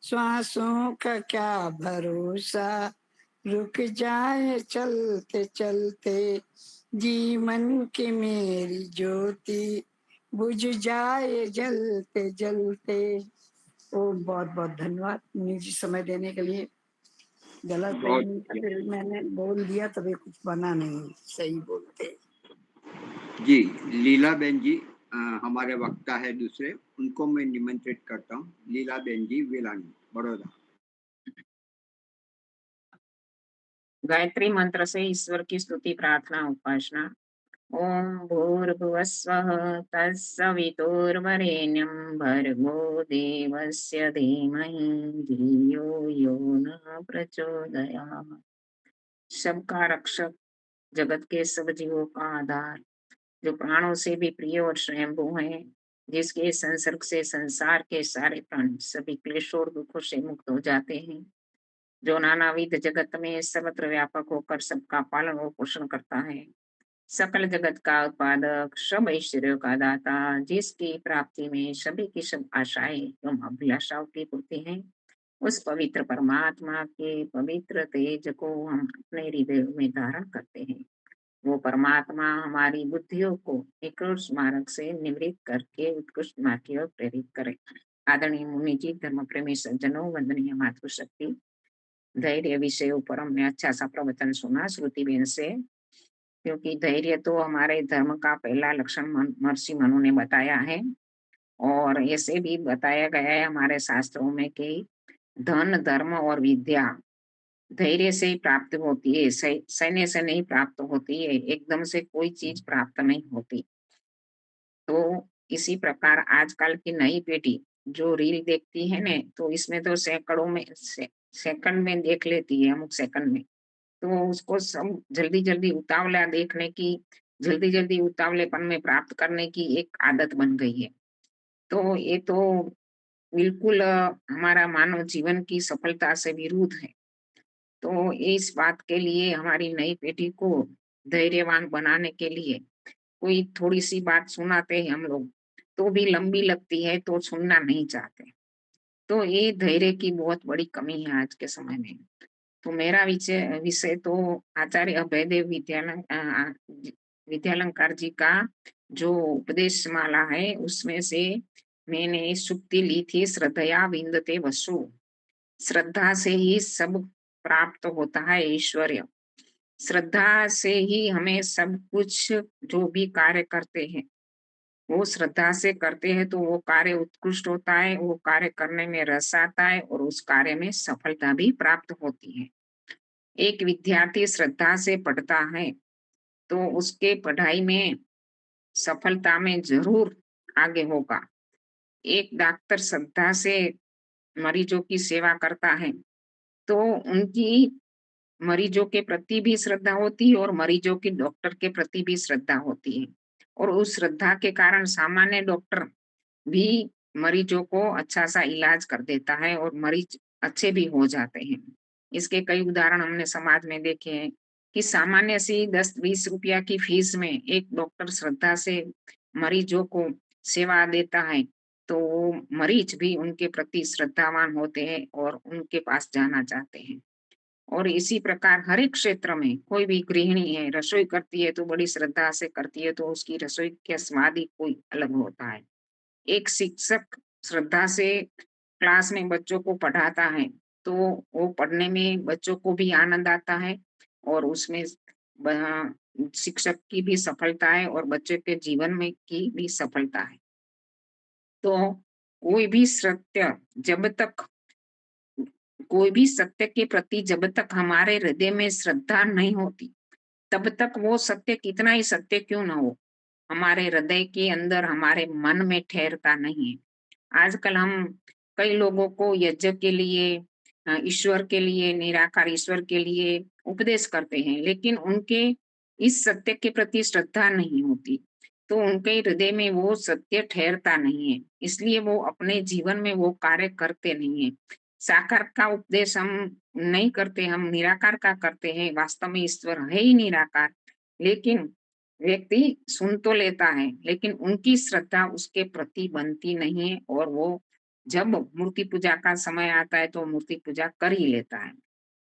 श्वासों का क्या भरोसा रुक जाए चलते चलते, जीवन की मेरी ज्योति बुझ जाए जलते जलते। ओ बहुत बहुत धन्यवाद निजी समय देने के लिए। गलत बहुत नहीं, फिर मैंने बोल दिया तभी कुछ बना नहीं, सही बोलते। जी, लीला बेन जी हमारे वक्ता है दूसरे, उनको मैं निमंत्रित करता हूँ। लीला बेन जी वेलानी, बड़ौदा। गायत्री मंत्र से ईश्वर की स्तुति प्रार्थना उपासना। ओम भूर्भुवस्वः तत्सवितुर्वरेण्यं भर्गो देवस्य धीमहि धियो यो न प्रचोदयात्। सबका रक्षक, जगत के सब जीवों का आधार, जो प्राणों से भी प्रिय और स्वयंभू है, जिसके संसर्ग से संसार के सारे प्राणी सभी क्लेशों और दुखों से मुक्त हो जाते हैं, जो नानाविध जगत में सर्वत्र व्यापक होकर सबका पालन और पोषण करता है, सकल जगत का उत्पादक, सब ऐश्वर्यों का दाता, जिसकी प्राप्ति में सभी की सब आशाएं एवं अभिलाषाओं की पूर्ति है, उस पवित्र परमात्मा के पवित्र तेज को हम अपने हृदय में धारण करते हैं। वो परमात्मा हमारी बुद्धियों को निकृष्ट मार्ग से निवृत्त करके उत्कृष्ट मार्ग की ओर प्रेरित करे। आदरणीय मुनि जी, धर्म प्रेमी सज्जनों, वंदनीय मातृशक्ति, धैर्य विषय ऊपर हमने अच्छा सा प्रवचन सुना श्रुतिबेन से, क्योंकि धैर्य तो हमारे धर्म का पहला लक्षण महर्षि मनु ने बताया है, और ऐसे भी बताया गया है हमारे शास्त्रों में कि धन, धर्म और विद्या धैर्य से ही प्राप्त होती है, सैन्य से नहीं प्राप्त होती है, एकदम से कोई चीज प्राप्त नहीं होती। तो इसी प्रकार आजकल की नई पीढ़ी जो रील देखती है ने, तो इसमें तो सैकड़ों में सेकंड में देख लेती है, अमुक सेकंड में, तो उसको सब जल्दी जल्दी उतावला देखने की, जल्दी जल्दी उतावलेपन में प्राप्त करने की एक आदत बन गई है। तो ये तो बिल्कुल हमारा मानव जीवन की सफलता से विरुद्ध है। तो इस बात के लिए हमारी नई पीढ़ी को धैर्यवान बनाने के लिए कोई थोड़ी सी बात सुनाते हैं हम लोग, तो भी लंबी लगती है तो सुनना नहीं चाहते। तो ये धैर्य की बहुत बड़ी कमी है आज के समय में। तो मेरा विषय विषय तो आचार्य अभयदेव विद्यालंकार जी का जो उपदेश माला है, उसमें से मैंने सुक्ति ली थी, श्रद्धया विंदते वसु। श्रद्धा से ही सब प्राप्त होता है ऐश्वर्य। श्रद्धा से ही हमें सब कुछ जो भी कार्य करते हैं वो श्रद्धा से करते हैं, तो वो कार्य उत्कृष्ट होता है, वो कार्य करने में रस आता है और उस कार्य में सफलता भी प्राप्त होती है। एक विद्यार्थी श्रद्धा से पढ़ता है तो उसके पढ़ाई में सफलता में जरूर आगे होगा। एक डॉक्टर श्रद्धा से मरीजों की सेवा करता है तो उनकी मरीजों के प्रति भी श्रद्धा होती है और मरीजों की डॉक्टर के प्रति भी श्रद्धा होती है, और उस श्रद्धा के कारण सामान्य डॉक्टर भी मरीजों को अच्छा सा इलाज कर देता है और मरीज अच्छे भी हो जाते हैं। इसके कई उदाहरण हमने समाज में देखे हैं कि सामान्य सी 10-20 रुपया की फीस में एक डॉक्टर श्रद्धा से मरीजों को सेवा देता है, तो वो मरीज भी उनके प्रति श्रद्धावान होते हैं और उनके पास जाना चाहते हैं। और इसी प्रकार हर एक क्षेत्र में कोई भी गृहिणी है, रसोई करती है तो बड़ी श्रद्धा से करती है, तो उसकी रसोई का स्वाद ही कोई अलग होता है। एक शिक्षक श्रद्धा से क्लास में बच्चों को पढ़ाता है, तो वो पढ़ने में बच्चों को भी आनंद आता है और उसमें शिक्षक की भी सफलता है और बच्चे के जीवन में की भी सफलता है। तो कोई भी सत्य जब तक कोई भी सत्य के प्रति जब तक हमारे हृदय में श्रद्धा नहीं होती, तब तक वो सत्य कितना ही सत्य क्यों ना हो, हमारे हृदय के अंदर, हमारे मन में ठहरता नहीं है। आजकल हम कई लोगों को यज्ञ के लिए, ईश्वर के लिए, निराकार ईश्वर के लिए उपदेश करते हैं, लेकिन उनके इस सत्य के प्रति श्रद्धा नहीं होती, तो उनके हृदय में वो सत्य ठहरता नहीं है, इसलिए वो अपने जीवन में वो कार्य करते नहीं है। साकार का उपदेश हम नहीं करते, हम निराकार का करते हैं, वास्तव में ईश्वर है ही निराकार, लेकिन व्यक्ति सुन तो लेता है, लेकिन उनकी श्रद्धा उसके प्रति बनती नहीं है और वो जब मूर्ति पूजा का समय आता है तो मूर्ति पूजा कर ही लेता है।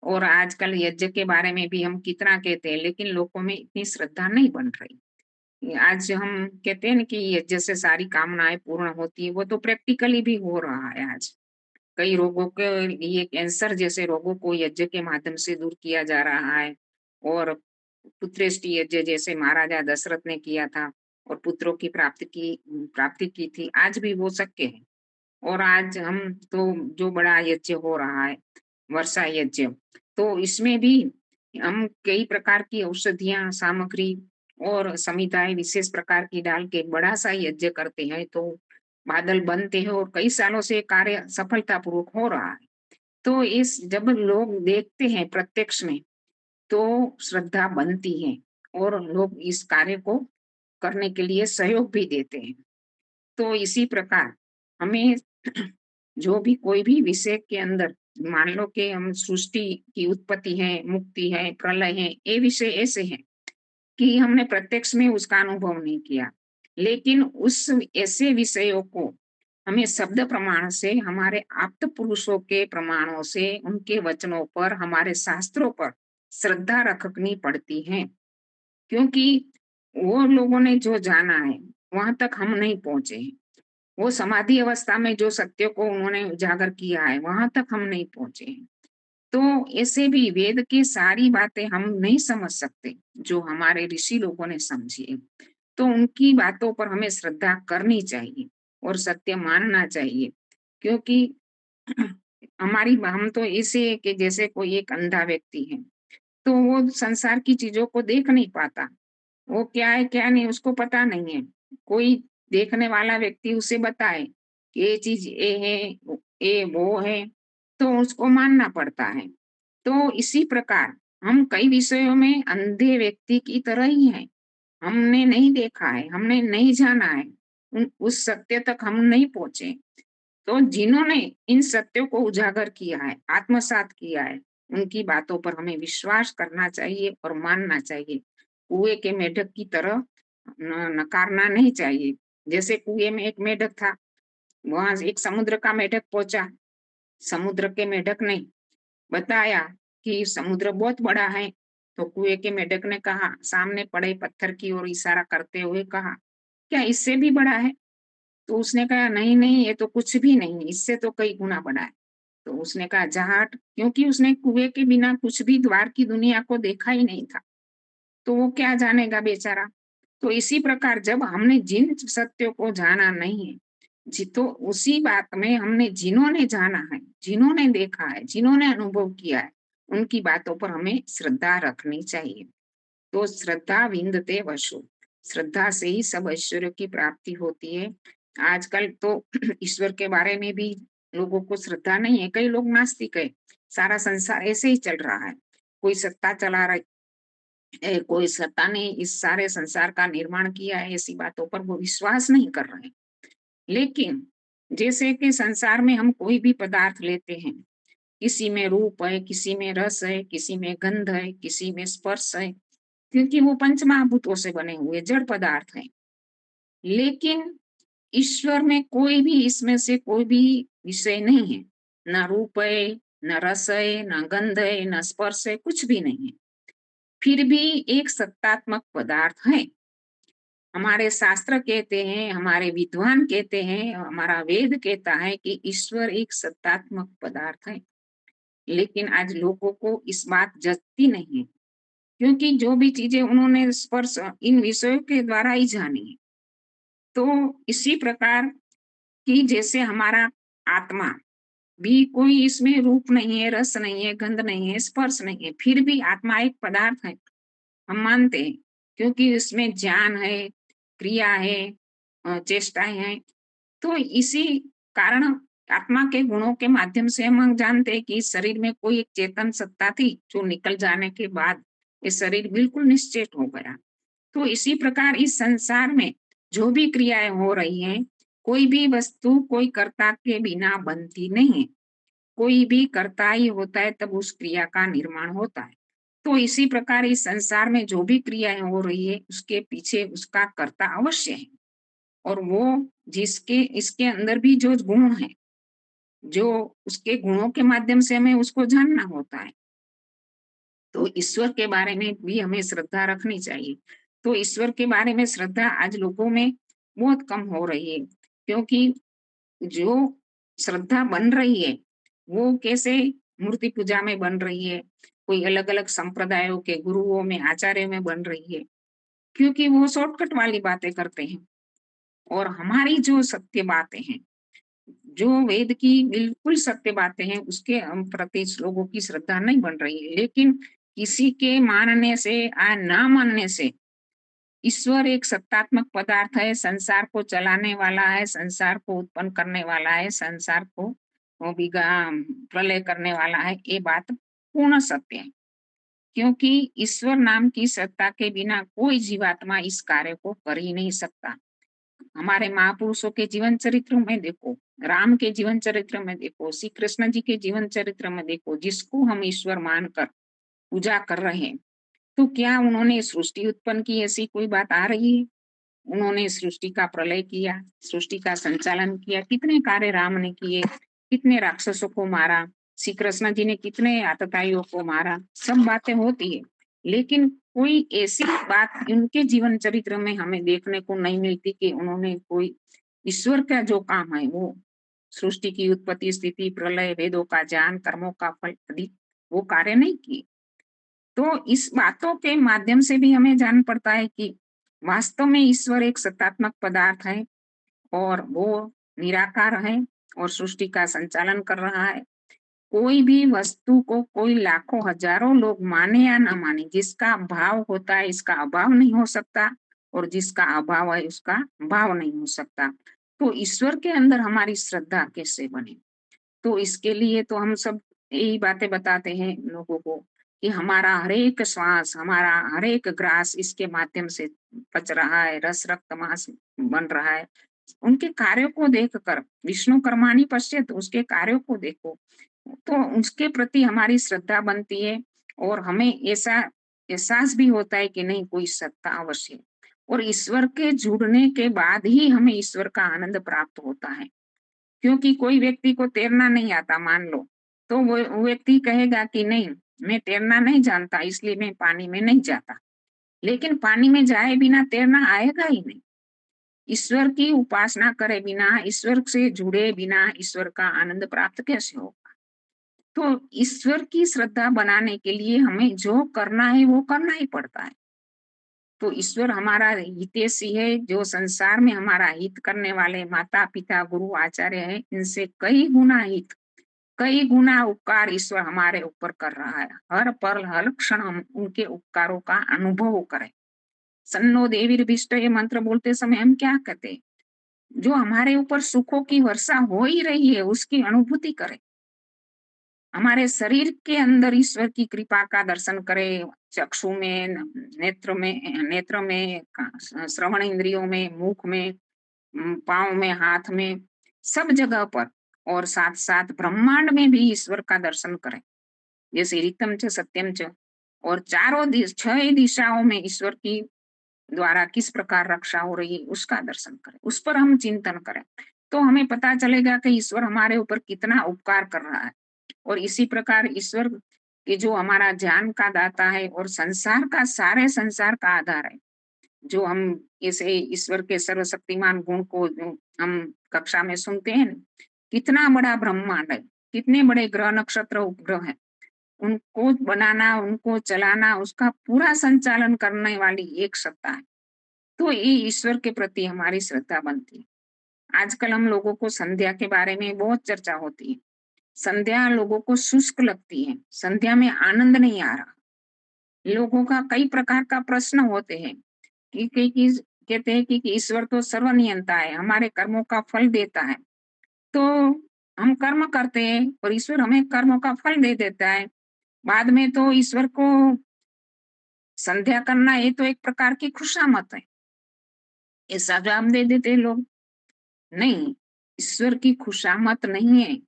और आजकल यज्ञ के बारे में भी हम कितना कहते हैं, लेकिन लोगों में इतनी श्रद्धा नहीं बन रही। आज हम कहते हैं ना कि यज्ञ से सारी कामनाएं पूर्ण होती है, वो तो प्रैक्टिकली भी हो रहा है आज। कई रोगों के लिए, कैंसर जैसे रोगों को यज्ञ के माध्यम से दूर किया जा रहा है और पुत्रेष्टि यज्ञ जैसे महाराजा दशरथ ने किया था और पुत्रों की प्राप्ति की थी, आज भी वो शक्य है। और आज हम तो जो बड़ा यज्ञ हो रहा है, वर्षा यज्ञ, तो इसमें भी हम कई प्रकार की औषधियां, सामग्री और समिधाएं विशेष प्रकार की डाल के बड़ा सा यज्ञ करते हैं, तो बादल बनते हैं और कई सालों से कार्य सफलतापूर्वक हो रहा है। तो इस जब लोग देखते हैं प्रत्यक्ष में, तो श्रद्धा बनती है और लोग इस कार्य को करने के लिए सहयोग भी देते हैं। तो इसी प्रकार हमें जो भी कोई भी विषय के अंदर, मान लो कि हम सृष्टि की उत्पत्ति है, मुक्ति है, प्रलय है, ये विषय ऐसे हैं कि हमने प्रत्यक्ष में उसका अनुभव नहीं किया, लेकिन उस ऐसे विषयों को हमें शब्द प्रमाण से, हमारे आप्त पुरुषों के प्रमाणों से, उनके वचनों पर, हमारे शास्त्रों पर श्रद्धा रखनी पड़ती है, क्योंकि वो लोगों ने जो जाना है वहां तक हम नहीं पहुंचे हैं। वो समाधि अवस्था में जो सत्य को उन्होंने उजागर किया है वहां तक हम नहीं पहुंचे हैं। तो ऐसे भी वेद की सारी बातें हम नहीं समझ सकते जो हमारे ऋषि लोगों ने समझी है, तो उनकी बातों पर हमें श्रद्धा करनी चाहिए और सत्य मानना चाहिए, क्योंकि हम तो ऐसे है कि जैसे कोई एक अंधा व्यक्ति है, तो वो संसार की चीजों को देख नहीं पाता, वो क्या है क्या नहीं उसको पता नहीं है। कोई देखने वाला व्यक्ति उसे बताए कि ये चीज ये है, ये वो है, तो उसको मानना पड़ता है। तो इसी प्रकार हम कई विषयों में अंधे व्यक्ति की तरह ही हैं। हमने नहीं देखा है, हमने नहीं जाना है, उस सत्य तक हम नहीं पहुंचे। तो जिन्होंने इन सत्यों को उजागर किया है, आत्मसात किया है, उनकी बातों पर हमें विश्वास करना चाहिए और मानना चाहिए। कुएं के मेढक की तरह नकारना नहीं चाहिए। जैसे कुएं में एक मेढक था, वहां एक समुद्र का मेढक पहुंचा, समुद्र के मेढक ने बताया कि समुद्र बहुत बड़ा है, तो कुएं के मेढक ने कहा, सामने पड़े पत्थर की ओर इशारा करते हुए कहा, क्या इससे भी बड़ा है? तो उसने कहा, नहीं नहीं, ये तो कुछ भी नहीं, इससे तो कई गुना बड़ा है। तो उसने कहा, जहाट, क्योंकि उसने कुएं के बिना कुछ भी द्वार की दुनिया को देखा ही नहीं था, तो वो क्या जानेगा बेचारा। तो इसी प्रकार जब हमने जिन सत्यों को जाना नहीं है, तो उसी बात में हमने जिन्होंने जाना है, जिन्होंने देखा है, जिन्होंने अनुभव किया है, उनकी बातों पर हमें श्रद्धा रखनी चाहिए। तो श्रद्धा विंदते वशो, श्रद्धा से ही सब ऐश्वर्य की प्राप्ति होती है। आजकल तो ईश्वर के बारे में भी लोगों को श्रद्धा नहीं है, कई लोग नास्तिक है, सारा संसार ऐसे ही चल रहा है, कोई सत्ता चला रहा है, कोई सत्ता ने इस सारे संसार का निर्माण किया है, ऐसी बातों पर वो विश्वास नहीं कर रहे हैं। लेकिन जैसे कि संसार में हम कोई भी पदार्थ लेते हैं, किसी में रूप है, किसी में रस है, किसी में गंध है, किसी में स्पर्श है, क्योंकि वो पंच महाभूतों से बने हुए जड़ पदार्थ हैं। लेकिन ईश्वर में कोई भी इसमें से कोई भी विषय नहीं है, ना रूप है, ना रस है, ना गंध है, ना स्पर्श है, कुछ भी नहीं है। फिर भी एक सत्तात्मक पदार्थ है। हमारे शास्त्र कहते हैं, हमारे विद्वान कहते हैं, हमारा वेद कहता है कि ईश्वर एक सत्तात्मक पदार्थ है। लेकिन आज लोगों को इस बात जचती नहीं है, क्योंकि जो भी चीजें उन्होंने स्पर्श इन विषयों के द्वारा ही जानी है। तो इसी प्रकार की जैसे हमारा आत्मा भी कोई इसमें रूप नहीं है, रस नहीं है, गंध नहीं है, स्पर्श नहीं है, फिर भी आत्मा एक पदार्थ है, हम मानते हैं, क्योंकि इसमें ज्ञान है, क्रिया है, चेष्टाएं हैं। तो इसी कारण आत्मा के गुणों के माध्यम से हम जानते हैं कि इस शरीर में कोई एक चेतन सत्ता थी, जो निकल जाने के बाद ये शरीर बिल्कुल निश्चेत हो गया। तो इसी प्रकार इस संसार में जो भी क्रियाएं हो रही हैं, कोई भी वस्तु कोई कर्ता के बिना बनती नहीं है। कोई भी कर्ता ही होता है, तब उस क्रिया का निर्माण होता है। तो इसी प्रकार इस संसार में जो भी क्रियाएं हो रही है, उसके पीछे उसका कर्ता अवश्य है। और वो जिसके इसके अंदर भी जो गुण है, जो उसके गुणों के माध्यम से हमें उसको जानना होता है। तो ईश्वर के बारे में भी हमें श्रद्धा रखनी चाहिए। तो ईश्वर के बारे में श्रद्धा आज लोगों में बहुत कम हो रही है, क्योंकि जो श्रद्धा बन रही है वो कैसे मूर्ति पूजा में बन रही है, कोई अलग अलग संप्रदायों के गुरुओं में, आचार्यों में बन रही है, क्योंकि वो शॉर्टकट वाली बातें करते हैं। और हमारी जो सत्य बातें हैं, जो वेद की बिल्कुल सत्य बातें हैं, उसके हम प्रति लोगों की श्रद्धा नहीं बन रही है। लेकिन किसी के मानने से या ना मानने से ईश्वर एक सत्तात्मक पदार्थ है, संसार को चलाने वाला है, संसार को उत्पन्न करने वाला है, संसार को प्रलय करने वाला है, ये बात पूर्ण सत्य है। क्योंकि ईश्वर नाम की सत्ता के बिना कोई जीवात्मा इस कार्य को कर ही नहीं सकता। हमारे महापुरुषों के जीवन चरित्र में देखो, राम के जीवन चरित्र में देखो, श्री कृष्ण जी के जीवन चरित्र में देखो, जिसको हम ईश्वर मानकर पूजा कर रहे हैं, तो क्या उन्होंने सृष्टि उत्पन्न की ऐसी कोई बात आ रही है? उन्होंने सृष्टि का प्रलय किया, सृष्टि का संचालन किया, कितने कार्य राम ने किए, कितने राक्षसों को मारा, श्री कृष्ण जी ने कितने आतताइयों को मारा, सब बातें होती है। लेकिन कोई ऐसी बात उनके जीवन चरित्र में हमें देखने को नहीं मिलती कि उन्होंने कोई ईश्वर का जो काम है, वो सृष्टि की उत्पत्ति, स्थिति, प्रलय, वेदों का ज्ञान, कर्मों का फल आदि वो कार्य नहीं किए। तो इस बातों के माध्यम से भी हमें जान पड़ता है कि वास्तव में ईश्वर एक सत्तात्मक पदार्थ है और वो निराकार है और सृष्टि का संचालन कर रहा है। कोई भी वस्तु को कोई लाखों हजारों लोग माने या ना माने, जिसका भाव होता है इसका अभाव नहीं हो सकता, और जिसका अभाव है उसका भाव नहीं हो सकता। तो ईश्वर के अंदर हमारी श्रद्धा कैसे बने? तो इसके लिए तो हम सब यही बातें बताते हैं लोगों को कि हमारा हरेक श्वास, हमारा हरेक ग्रास इसके माध्यम से पच रहा है, रस रक्त मांस बन रहा है। उनके कार्यों को देखकर, विष्णु कर्माणि पश्येत, उसके कार्यों को देखो, तो उसके प्रति हमारी श्रद्धा बनती है और हमें ऐसा एहसास भी होता है कि नहीं, कोई सत्ता अवश्य। और ईश्वर के जुड़ने के बाद ही हमें ईश्वर का आनंद प्राप्त होता है। क्योंकि कोई व्यक्ति को तैरना नहीं आता मान लो, तो वो व्यक्ति कहेगा कि नहीं, मैं तैरना नहीं जानता, इसलिए मैं पानी में नहीं जाता। लेकिन पानी में जाए बिना तैरना आएगा ही नहीं। ईश्वर की उपासना करे बिना, ईश्वर से जुड़े बिना ईश्वर का आनंद प्राप्त कैसे होगा? तो ईश्वर की श्रद्धा बनाने के लिए हमें जो करना है वो करना ही पड़ता है। तो ईश्वर हमारा हितैषी है, जो संसार में हमारा हित करने वाले माता पिता गुरु आचार्य है, इनसे कई गुना हित, कई गुना उपकार ईश्वर हमारे ऊपर कर रहा है। हर पल हर क्षण हम उनके उपकारों का अनुभव करें। सन्नो देवीर्भिष्ट ये मंत्र बोलते समय हम क्या कहते हैं? जो हमारे ऊपर सुखों की वर्षा हो ही रही है उसकी अनुभूति करें। हमारे शरीर के अंदर ईश्वर की कृपा का दर्शन करें, चक्षु में, नेत्र में, श्रवण इंद्रियों में, मुख में, पांव में, हाथ में, सब जगह पर और साथ साथ ब्रह्मांड में भी ईश्वर का दर्शन करें, जैसे ऋतम च सत्यम च, और चारों 6 दिशाओं में ईश्वर की द्वारा किस प्रकार रक्षा हो रही है उसका दर्शन करें, उस पर हम चिंतन करें, तो हमें पता चलेगा कि ईश्वर हमारे ऊपर कितना उपकार कर रहा है। और इसी प्रकार ईश्वर के जो हमारा ज्ञान का दाता है और संसार का, सारे संसार का आधार है, जो हम ऐसे ईश्वर के सर्वशक्तिमान गुण को जो हम कक्षा में सुनते हैं न, कितना बड़ा ब्रह्मांड है, कितने बड़े ग्रह नक्षत्र उपग्रह है, उनको बनाना, उनको चलाना, उसका पूरा संचालन करने वाली एक सत्ता है। तो ये ईश्वर के प्रति हमारी श्रद्धा बनती है। आजकल हम लोगों को संध्या के बारे में बहुत चर्चा होती है। संध्या लोगों को शुष्क लगती है, संध्या में आनंद नहीं आ रहा। लोगों का कई प्रकार का प्रश्न होते हैं कि कहते हैं कि ईश्वर तो सर्वनियंता है, हमारे कर्मों का फल देता है, तो हम कर्म करते हैं और ईश्वर हमें कर्मों का फल दे देता है। बाद में तो ईश्वर को संध्या करना ये तो एक प्रकार की खुशामत है, ऐसा जवाब दे देते हैं लोग। नहीं, ईश्वर की खुशामत नहीं है,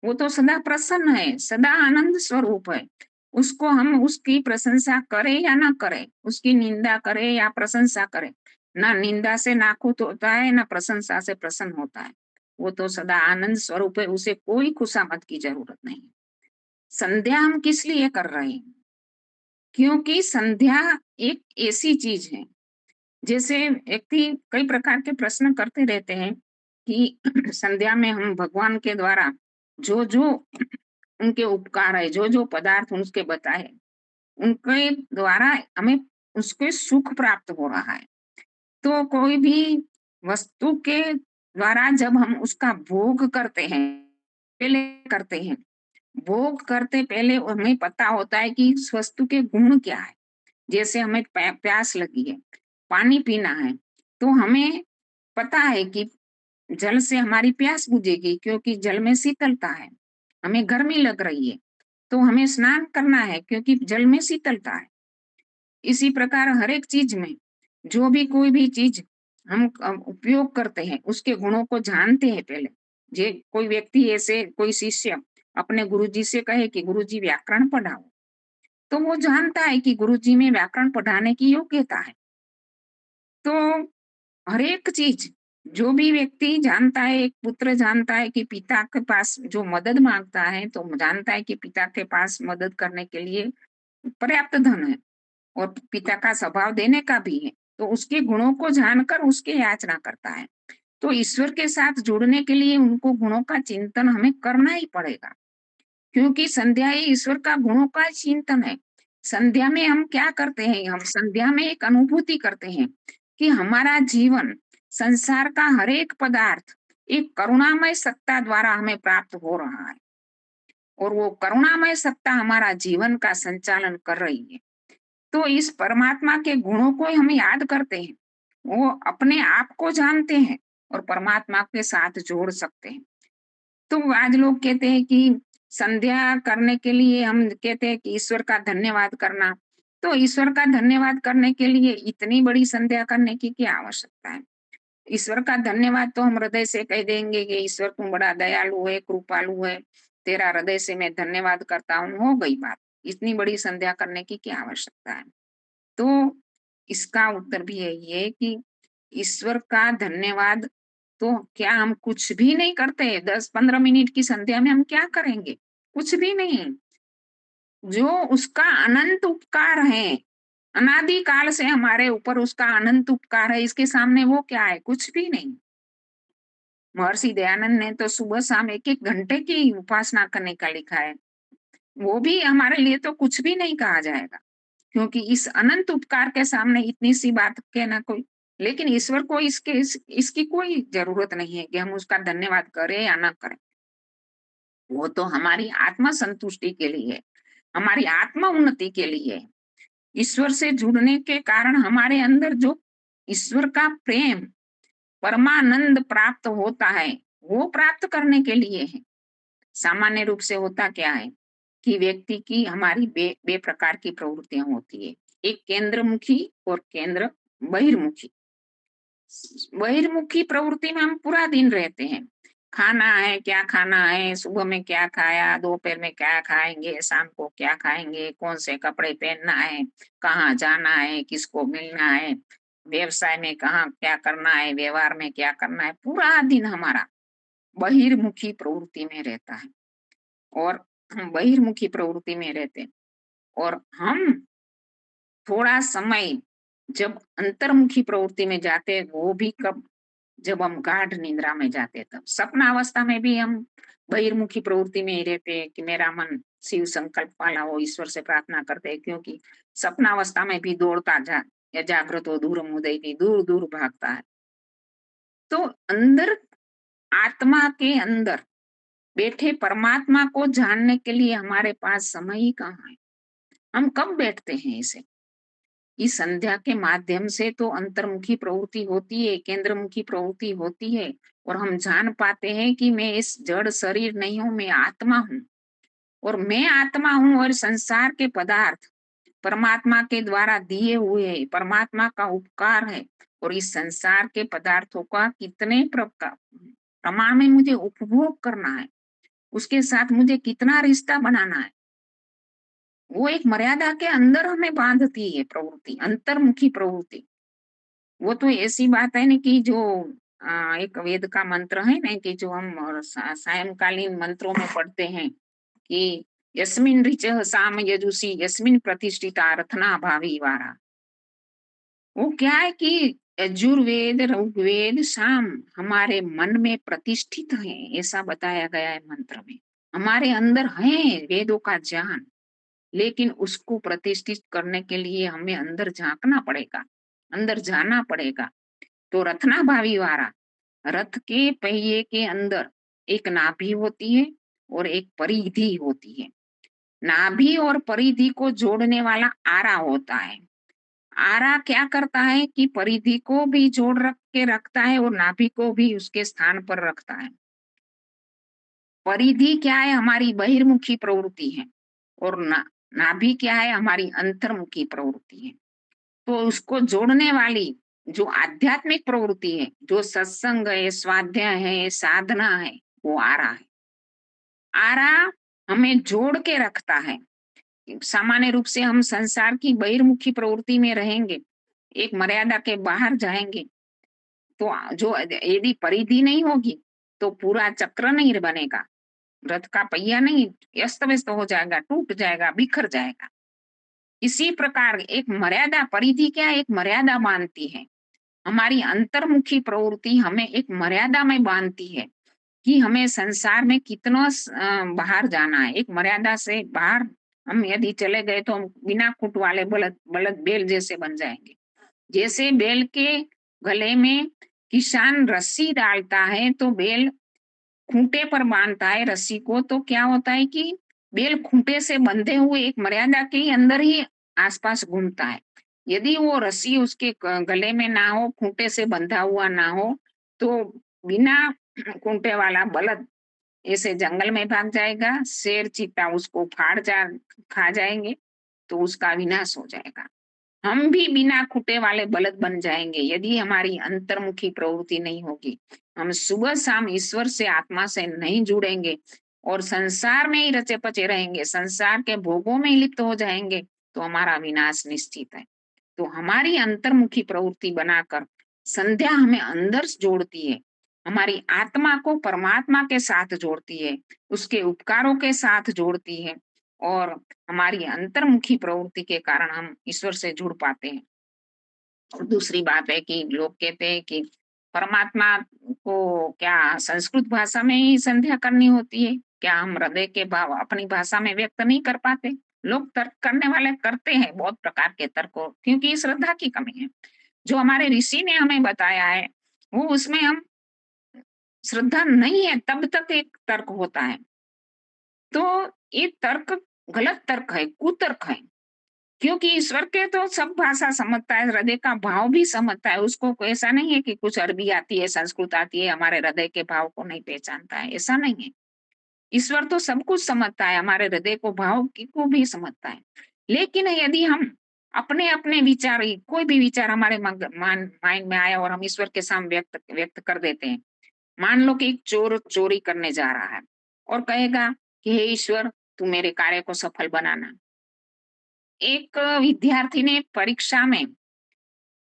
वो तो सदा प्रसन्न है, सदा आनंद स्वरूप है। उसको हम उसकी प्रशंसा करें या ना करें, उसकी निंदा करें या प्रशंसा करें, ना निंदा से नाखुश होता है, ना प्रशंसा से प्रसन्न होता है। वो तो सदा आनंद स्वरूप है, उसे कोई खुशामत की जरूरत नहीं। संध्या हम किस लिए कर रहे हैं? क्योंकि संध्या एक ऐसी चीज है, जैसे व्यक्ति कई प्रकार के प्रश्न करते रहते हैं कि संध्या में हम भगवान के द्वारा जो जो उनके उपकार है, जो जो पदार्थ उनके बताए, उनके द्वारा हमें उसके सुख प्राप्त हो रहा है। तो कोई भी वस्तु के द्वारा जब हम उसका भोग करते हैं, पहले करते हैं, भोग करते पहले हमें पता होता है कि इस वस्तु के गुण क्या है। जैसे हमें प्यास लगी है, पानी पीना है, तो हमें पता है कि जल से हमारी प्यास बुझेगी, क्योंकि जल में शीतलता है। हमें गर्मी लग रही है, तो हमें स्नान करना है, क्योंकि जल में शीतलता है। इसी प्रकार हर एक चीज में, जो भी कोई भी चीज हम उपयोग करते हैं, उसके गुणों को जानते हैं पहले। जे कोई व्यक्ति ऐसे, कोई शिष्य अपने गुरुजी से कहे कि गुरुजी व्याकरण पढ़ाओ, तो वो जानता है कि गुरुजी में व्याकरण पढ़ाने की योग्यता है। तो हर एक चीज, जो भी व्यक्ति जानता है, एक पुत्र जानता है कि पिता के पास जो मदद मांगता है, तो जानता है कि पिता के पास मदद करने के लिए पर्याप्त धन है और पिता का स्वभाव देने का भी है, तो उसके गुणों को जानकर उसकी याचना करता है। तो ईश्वर के साथ जुड़ने के लिए उनको गुणों का चिंतन हमें करना ही पड़ेगा, क्योंकि संध्या ही ईश्वर का गुणों का चिंतन है। संध्या में हम क्या करते हैं? हम संध्या में एक अनुभूति करते हैं कि हमारा जीवन, संसार का हर एक पदार्थ एक करुणामय सत्ता द्वारा हमें प्राप्त हो रहा है, और वो करुणामय सत्ता हमारा जीवन का संचालन कर रही है। तो इस परमात्मा के गुणों को हम याद करते हैं, वो अपने आप को जानते हैं और परमात्मा के साथ जोड़ सकते हैं। तो आज लोग कहते हैं कि संध्या करने के लिए हम कहते हैं कि ईश्वर का धन्यवाद करना। तो ईश्वर का धन्यवाद करने के लिए इतनी बड़ी संध्या करने की क्या आवश्यकता है? ईश्वर का धन्यवाद तो हम हृदय से कह देंगे कि ईश्वर तू बड़ा दयालु है, कृपालु है, तेरा हृदय से मैं धन्यवाद करता हूँ, हो गई बात। इतनी बड़ी संध्या करने की क्या आवश्यकता है? तो इसका उत्तर भी यही है कि ईश्वर का धन्यवाद तो क्या हम कुछ भी नहीं करते? 10-15 मिनट की संध्या में हम क्या करेंगे? कुछ भी नहीं। जो उसका अनंत उपकार है, अनादि काल से हमारे ऊपर उसका अनंत उपकार है, इसके सामने वो क्या है? कुछ भी नहीं। महर्षि दयानंद ने तो सुबह शाम 1-1 घंटे की उपासना करने का लिखा है, वो भी हमारे लिए तो कुछ भी नहीं कहा जाएगा, क्योंकि इस अनंत उपकार के सामने इतनी सी बात कहना कोई। लेकिन ईश्वर को इसकी कोई जरूरत नहीं है कि हम उसका धन्यवाद करें या ना करें। वो तो हमारी आत्मा संतुष्टि के लिए, हमारी आत्मा उन्नति के लिए, ईश्वर से जुड़ने के कारण हमारे अंदर जो ईश्वर का प्रेम, परमानंद प्राप्त होता है, वो प्राप्त करने के लिए है। सामान्य रूप से होता क्या है कि व्यक्ति की हमारी बे प्रकार की प्रवृत्तियां होती है, एक केंद्रमुखी और केंद्र बहिर्मुखी। बहिर्मुखी प्रवृत्ति में हम पूरा दिन रहते हैं, खाना है, क्या खाना है, सुबह में क्या खाया, दोपहर में क्या खाएंगे, शाम को क्या खाएंगे, कौन से कपड़े पहनना है, कहाँ जाना है, किसको मिलना है, व्यवसाय में कहाँ क्या करना है, व्यवहार में क्या करना है, पूरा दिन हमारा बहिर्मुखी प्रवृत्ति में रहता है। और हम बहिर्मुखी प्रवृत्ति में रहते हैं। और हम थोड़ा समय जब अंतर्मुखी प्रवृत्ति में जाते, वो भी कब, जब हम गाढ़ निद्रा में जाते, तब सपना अवस्था में भी हम बहिर्मुखी प्रवृत्ति में ही रहते हैं कि मेरा मन शिव संकल्प वाला हो, ईश्वर से प्रार्थना करते हैं, क्योंकि सपना अवस्था में भी दौड़ता या जागृत हो दूर मुदई भी दूर दूर भागता है। तो अंदर, आत्मा के अंदर बैठे परमात्मा को जानने के लिए हमारे पास समय ही कहाँ है। हम कब बैठते हैं इसे? इस संध्या के माध्यम से तो अंतर्मुखी प्रवृत्ति होती है, केंद्रमुखी प्रवृत्ति होती है, और हम जान पाते हैं कि मैं इस जड़ शरीर नहीं हूं, मैं आत्मा हूं, और मैं आत्मा हूं, और संसार के पदार्थ परमात्मा के द्वारा दिए हुए हैं, परमात्मा का उपकार है, और इस संसार के पदार्थों का कितने प्रमाण में मुझे उपभोग करना है, उसके साथ मुझे कितना रिश्ता बनाना है, वो एक मर्यादा के अंदर हमें बांधती है प्रवृत्ति, अंतर्मुखी प्रवृत्ति। वो तो ऐसी बात है ना कि जो एक वेद का मंत्र है ना कि जो हम सायंकालीन मंत्रों में पढ़ते हैं कि यस्मिन ऋचः साम यजुषी यस्मिन प्रतिष्ठिता रत्ना भावी वारा। वो क्या है कि यजुर्वेद ऋग्वेद साम हमारे मन में प्रतिष्ठित है, ऐसा बताया गया है मंत्र में। हमारे अंदर है वेदों का ज्ञान, लेकिन उसको प्रतिष्ठित करने के लिए हमें अंदर झांकना पड़ेगा, अंदर जाना पड़ेगा। तो रत्ना भावी वारा, रथ के पहिए के अंदर एक नाभि होती है और एक परिधि होती है। नाभि और परिधि को जोड़ने वाला आरा होता है। आरा क्या करता है कि परिधि को भी जोड़ रख के रखता है और नाभि को भी उसके स्थान पर रखता है। परिधि क्या है? हमारी बहिर्मुखी प्रवृत्ति है, और नाभि क्या है? हमारी अंतर्मुखी प्रवृत्ति है। तो उसको जोड़ने वाली जो आध्यात्मिक प्रवृत्ति है, जो सत्संग है, स्वाध्याय है, साधना है, वो आरा है। आरा हमें जोड़ के रखता है। सामान्य रूप से हम संसार की बहिर्मुखी प्रवृत्ति में रहेंगे, एक मर्यादा के बाहर जाएंगे, तो जो यदि परिधि नहीं होगी तो पूरा चक्र नहीं बनेगा, रथ का पहिया नहीं, अस्त व्यस्त हो जाएगा, टूट जाएगा, बिखर जाएगा। इसी प्रकार एक मर्यादा, परिधि क्या है? एक मर्यादा बांधती है। हमारी अंतर्मुखी प्रवृत्ति हमें एक मर्यादा में बांधती है कि हमें संसार में कितना बाहर जाना है। एक मर्यादा से बाहर हम यदि चले गए तो हम बिना खूंट वाले बलद बैल जैसे बन जाएंगे। जैसे बैल के गले में किसान रस्सी डालता है तो बैल खूंटे पर बांधता है रस्सी को, तो क्या होता है कि बैल खूंटे से बंधे हुए एक मर्यादा के अंदर ही आसपास घूमता है। यदि वो रस्सी उसके गले में ना हो, खूंटे से बंधा हुआ ना हो, तो बिना खूंटे वाला बलद ऐसे जंगल में भाग जाएगा, शेर चीता उसको खा जाएंगे, तो उसका विनाश हो जाएगा। हम भी बिना खूंटे वाले बलद बन जाएंगे यदि हमारी अंतर्मुखी प्रवृत्ति नहीं होगी। हम सुबह शाम ईश्वर से, आत्मा से नहीं जुड़ेंगे और संसार में ही रचे पचे रहेंगे, संसार के भोगों में ही लिप्त हो जाएंगे, तो हमारा विनाश निश्चित है। तो हमारी अंतर्मुखी प्रवृत्ति बनाकर संध्या हमें अंदर जोड़ती है, हमारी आत्मा को परमात्मा के साथ जोड़ती है, उसके उपकारों के साथ जोड़ती है, और हमारी अंतर्मुखी प्रवृत्ति के कारण हम ईश्वर से जुड़ पाते हैं। और दूसरी बात है कि लोग कहते हैं कि परमात्मा को क्या संस्कृत भाषा में ही संध्या करनी होती है क्या? हम हृदय के भाव अपनी भाषा में व्यक्त नहीं कर पाते? लोग तर्क करने वाले करते हैं बहुत प्रकार के तर्क, क्योंकि श्रद्धा की कमी है। जो हमारे ऋषि ने हमें बताया है वो उसमें हम श्रद्धा नहीं है तब तक एक तर्क होता है। तो ये तर्क गलत तर्क है, कुतर्क है, क्योंकि ईश्वर के तो सब भाषा समझता है, हृदय का भाव भी समझता है। उसको ऐसा नहीं है कि कुछ अरबी आती है, संस्कृत आती है, हमारे हृदय के भाव को नहीं पहचानता है, ऐसा नहीं है। ईश्वर तो सब कुछ समझता है, हमारे हृदय को, भाव को भी समझता है। लेकिन यदि हम अपने अपने विचार, कोई भी विचार हमारे माइंड में आया और हम ईश्वर के सामने व्यक्त कर देते हैं, मान लो कि एक चोर चोरी करने जा रहा है और कहेगा कि हे ईश्वर, तू मेरे कार्य को सफल बनाना। एक विद्यार्थी ने परीक्षा में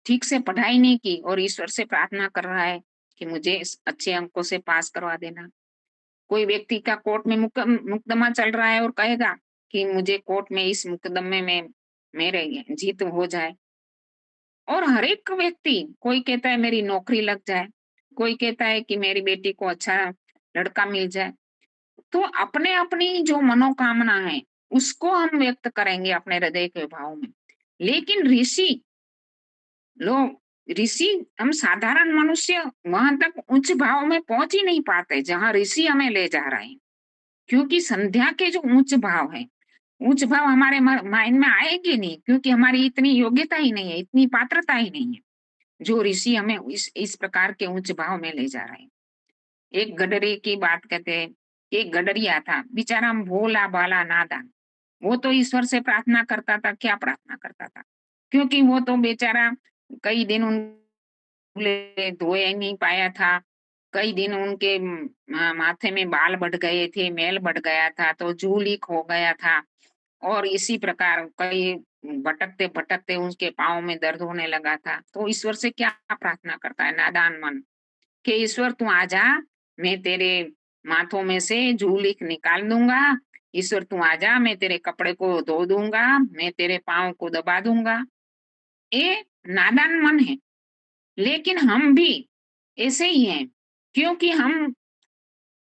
ठीक से पढ़ाई नहीं की और ईश्वर से प्रार्थना कर रहा है कि मुझे इस अच्छे अंकों से पास करवा देना। कोई व्यक्ति का कोर्ट में मुकदमा चल रहा है और कहेगा कि मुझे कोर्ट में इस मुकदमे में मेरे जीत हो जाए। और हर एक व्यक्ति, कोई कहता है मेरी नौकरी लग जाए, कोई कहता है कि मेरी बेटी को अच्छा लड़का मिल जाए। तो अपने अपनी जो मनोकामना है उसको हम व्यक्त करेंगे अपने हृदय के भाव में। लेकिन ऋषि, हम साधारण मनुष्य वहां तक उच्च भाव में पहुंच ही नहीं पाते जहां ऋषि हमें ले जा रहे हैं, क्योंकि संध्या के जो उच्च भाव है, उच्च भाव हमारे माइंड में आएंगे नहीं, क्योंकि हमारी इतनी योग्यता ही नहीं है, इतनी पात्रता ही नहीं है जो ऋषि हमें इस प्रकार के उच्च भाव में ले जा रहे हैं। एक गडरी की बात कहते हैं, एक गडरिया था, बेचारा भोला भाला नादान। वो तो ईश्वर से प्रार्थना करता था, क्या प्रार्थना करता था, क्योंकि वो तो बेचारा कई दिन धोए नहीं पाया था, कई दिन उनके माथे में बाल बढ़ गए थे, मैल बढ़ गया था, तो जू लीक हो गया था। और इसी प्रकार कई भटकते भटकते उसके पाँव में दर्द होने लगा था। तो ईश्वर से क्या प्रार्थना करता है नादान मन, कि ईश्वर तू आजा, मैं तेरे माथों में से जू लीक निकाल दूंगा। ईश्वर तू आजा, मैं तेरे कपड़े को धो दूंगा, मैं तेरे पाँव को दबा दूंगा। ये नादान मन है। लेकिन हम भी ऐसे ही हैं, क्योंकि हम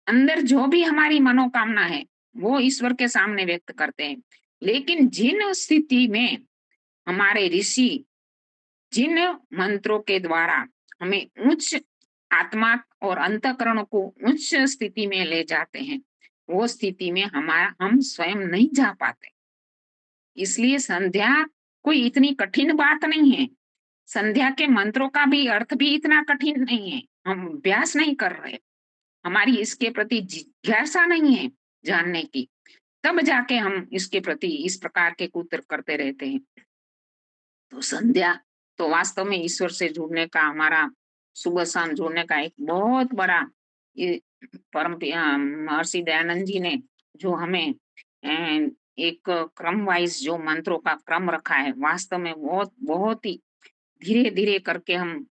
अंदर जो भी हमारी मनोकामना है वो ईश्वर के सामने व्यक्त करते हैं। लेकिन जिन स्थिति में हमारे ऋषि जिन मंत्रों के द्वारा हमें उच्च आत्मा और अंतःकरण को उच्च स्थिति में ले जाते हैं, वो स्थिति में हम स्वयं नहीं जा पाते। इसलिए संध्या कोई इतनी कठिन बात नहीं है। संध्या के मंत्रों का भी अर्थ भी इतना कठिन नहीं है। हम अभ्यास नहीं कर रहे, हमारी इसके प्रति जिज्ञासा नहीं है जानने की, तब जाके हम इसके प्रति इस प्रकार के कुतर्क करते रहते हैं। तो संध्या तो वास्तव में ईश्वर से जुड़ने का, हमारा सुबह शाम जुड़ने का एक बहुत बड़ा, ये परम महर्षि दयानंद जी ने जो हमें एक क्रम वाइज जो मंत्रों का क्रम रखा है, वास्तव में बहुत बहुत ही धीरे धीरे करके हम,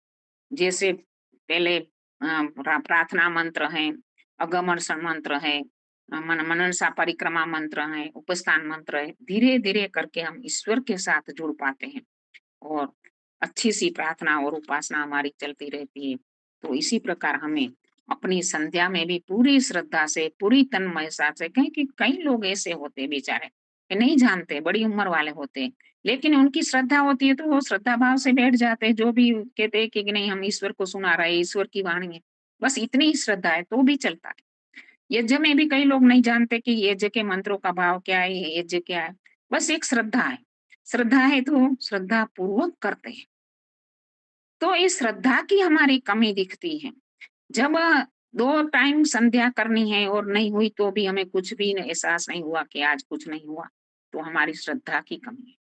जैसे पहले प्रार्थना मंत्र है, अगमर्षण मंत्र है, मननसा परिक्रमा मंत्र है, उपस्थान मंत्र है, धीरे धीरे करके हम ईश्वर के साथ जुड़ पाते हैं और अच्छी सी प्रार्थना और उपासना हमारी चलती रहती है। तो इसी प्रकार हमें अपनी संध्या में भी पूरी श्रद्धा से, पूरी तन्मयता से, क्योंकि कई लोग ऐसे होते हैं बेचारे कि नहीं जानते, बड़ी उम्र वाले होते हैं, लेकिन उनकी श्रद्धा होती है तो वो श्रद्धा भाव से बैठ जाते हैं, जो भी कहते हैं कि नहीं हम ईश्वर को सुना रहे हैं, ईश्वर की वाणी है, बस इतनी ही श्रद्धा है तो भी चलता है। यज्ञ में भी कई लोग नहीं जानते कि यज्ञ के मंत्रों का भाव क्या है, यज्ञ क्या है, बस एक श्रद्धा है। श्रद्धा है तो श्रद्धा पूर्वक करते हैं। तो इस श्रद्धा की हमारी कमी दिखती है। जब 2 टाइम संध्या करनी है और नहीं हुई तो भी हमें कुछ भी एहसास नहीं हुआ कि आज कुछ नहीं हुआ, तो हमारी श्रद्धा की कमी है।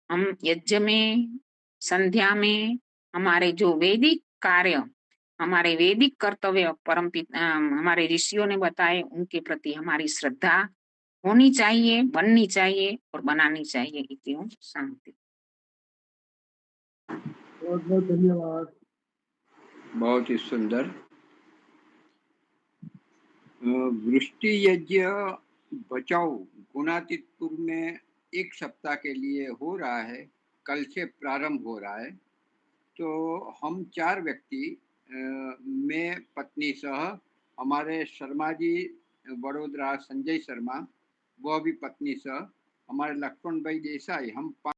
हम यज्ञ में, संध्या में, हमारे जो वैदिक कार्य, हमारे वैदिक कर्तव्य हमारे ऋषियों ने बताए, उनके प्रति हमारी श्रद्धा होनी चाहिए, बननी चाहिए और बनानी चाहिए। इति ओम शांति। बहुत बहुत धन्यवाद। बहुत ही सुंदर। वृष्टि यज्ञ बचाओ गुणातीतपुर में 1 सप्ताह के लिए हो रहा है, कल से प्रारंभ हो रहा है। तो हम 4 व्यक्ति, मैं पत्नी सह, हमारे शर्मा जी बड़ोदरा संजय शर्मा, वह भी पत्नी सह, हमारे लक्ष्मण भाई देसाई, हम